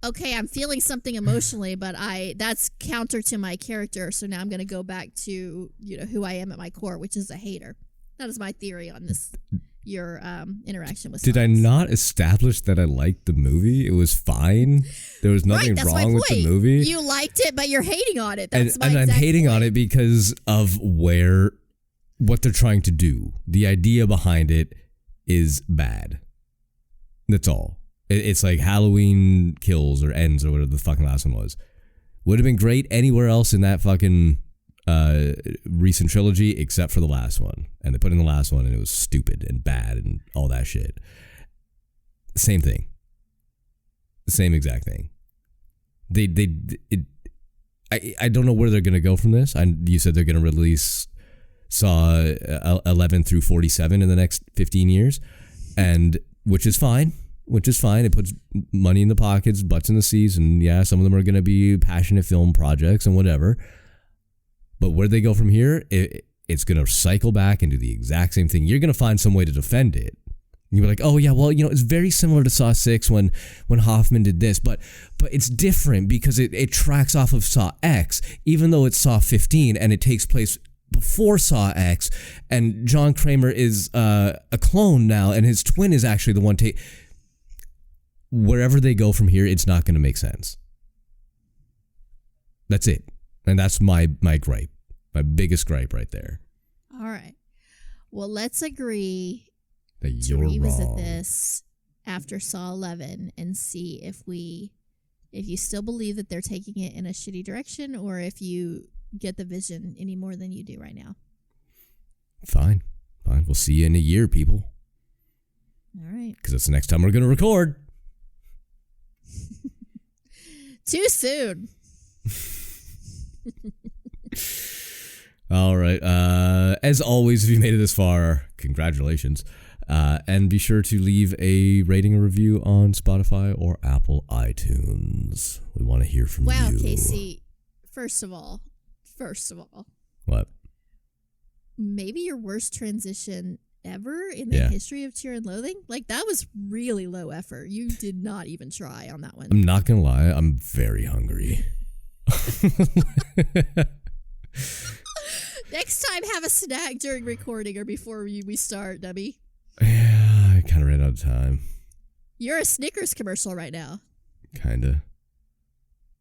S6: okay, I'm feeling something emotionally, but that's counter to my character, so now I'm going to go back to who I am at my core, which is a hater. That is my theory on this. Your interaction with. Did
S2: I not establish that I liked the movie? It was fine. There was nothing wrong with the movie.
S6: You liked it, but you're hating on it. That's
S2: and I'm hating on it because of what they're trying to do. The idea behind it is bad. That's all. It's like Halloween Kills or Ends or whatever the fucking last one was. Would have been great anywhere else in that fucking recent trilogy except for the last one, and they put in the last one and it was stupid and bad and all that shit. Same thing, the same exact thing. I don't know where they're gonna go from this. You said they're gonna release Saw 11 through 47 in the next 15 years, and which is fine. It puts money in the pockets, butts in the seats, and yeah, some of them are gonna be passionate film projects and whatever. But where they go from here, it's going to cycle back and do the exact same thing. You're going to find some way to defend it. You're like, oh yeah, well, it's very similar to Saw 6 when Hoffman did this, but it's different because it tracks off of Saw X, even though it's Saw 15 and it takes place before Saw X, and John Kramer is a clone now, and his twin is actually the one. Wherever they go from here, it's not going to make sense. That's it. And that's my gripe, my biggest gripe right there.
S6: All right. Well, let's agree
S2: that
S6: to
S2: you're
S6: revisit
S2: wrong.
S6: this after Saw 11 and see if you still believe that they're taking it in a shitty direction, or if you get the vision any more than you do right now.
S2: Fine. We'll see you in a year, people.
S6: All right.
S2: Because that's the next time we're going to record.
S6: Too soon.
S2: All right. As always, if you made it this far, congratulations. And be sure to leave a rating or review on Spotify or Apple iTunes. We want to hear from you.
S6: Wow, Casey. First of all.
S2: What?
S6: Maybe your worst transition ever in the history of Cheer and Loathing? Like, that was really low effort. You did not even try on that one.
S2: I'm not going to lie. I'm very hungry.
S6: Next Next time, have a snack during recording or before we start, Debbie.
S2: Yeah, I kind of ran out of time.
S6: You're a Snickers commercial right now.
S2: Kinda.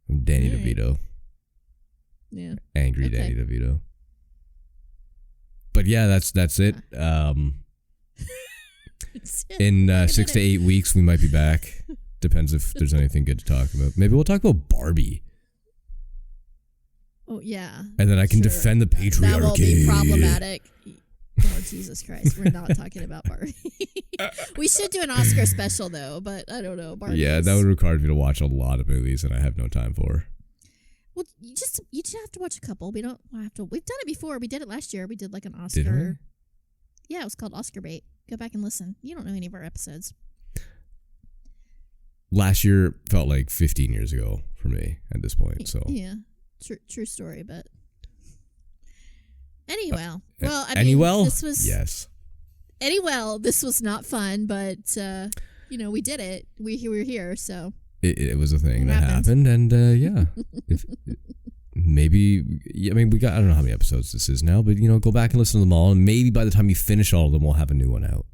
S2: I'm Danny DeVito.
S6: Yeah.
S2: Angry Danny DeVito. But yeah, that's it. In 6 to 8 weeks, we might be back. Depends if there's anything good to talk about. Maybe we'll talk about Barbie.
S6: Oh, yeah.
S2: And then I can defend the patriarchy.
S6: That won't be problematic. Oh, Jesus Christ. We're not talking about Barbie. We should do an Oscar special, though, but I don't know. Barbie. Yeah,
S2: that would require me to watch a lot of movies, and I have no time for.
S6: Well, you just have to watch a couple. We don't have to. We've done it before. We did it last year. We did like an Oscar.
S2: Did we?
S6: Yeah, it was called Oscar Bait. Go back and listen. You don't know any of our episodes.
S2: Last year felt like 15 years ago for me at this point. So
S6: yeah, true story. But anyway, this was this was not fun, but we did it. We were here, so
S2: it was a thing that happened, and maybe I don't know how many episodes this is now, but go back and listen to them all, and maybe by the time you finish all of them, we'll have a new one out.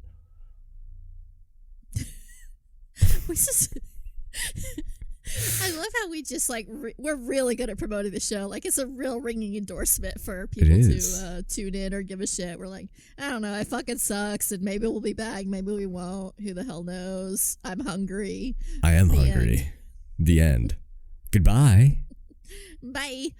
S6: I love how we just we're really good at promoting the show. Like it's a real ringing endorsement for people to tune in or give a shit. We're like, I don't know, it fucking sucks, and maybe we'll be back, maybe we won't. Who the hell knows? I'm hungry.
S2: I am hungry. The end. Goodbye.
S6: Bye.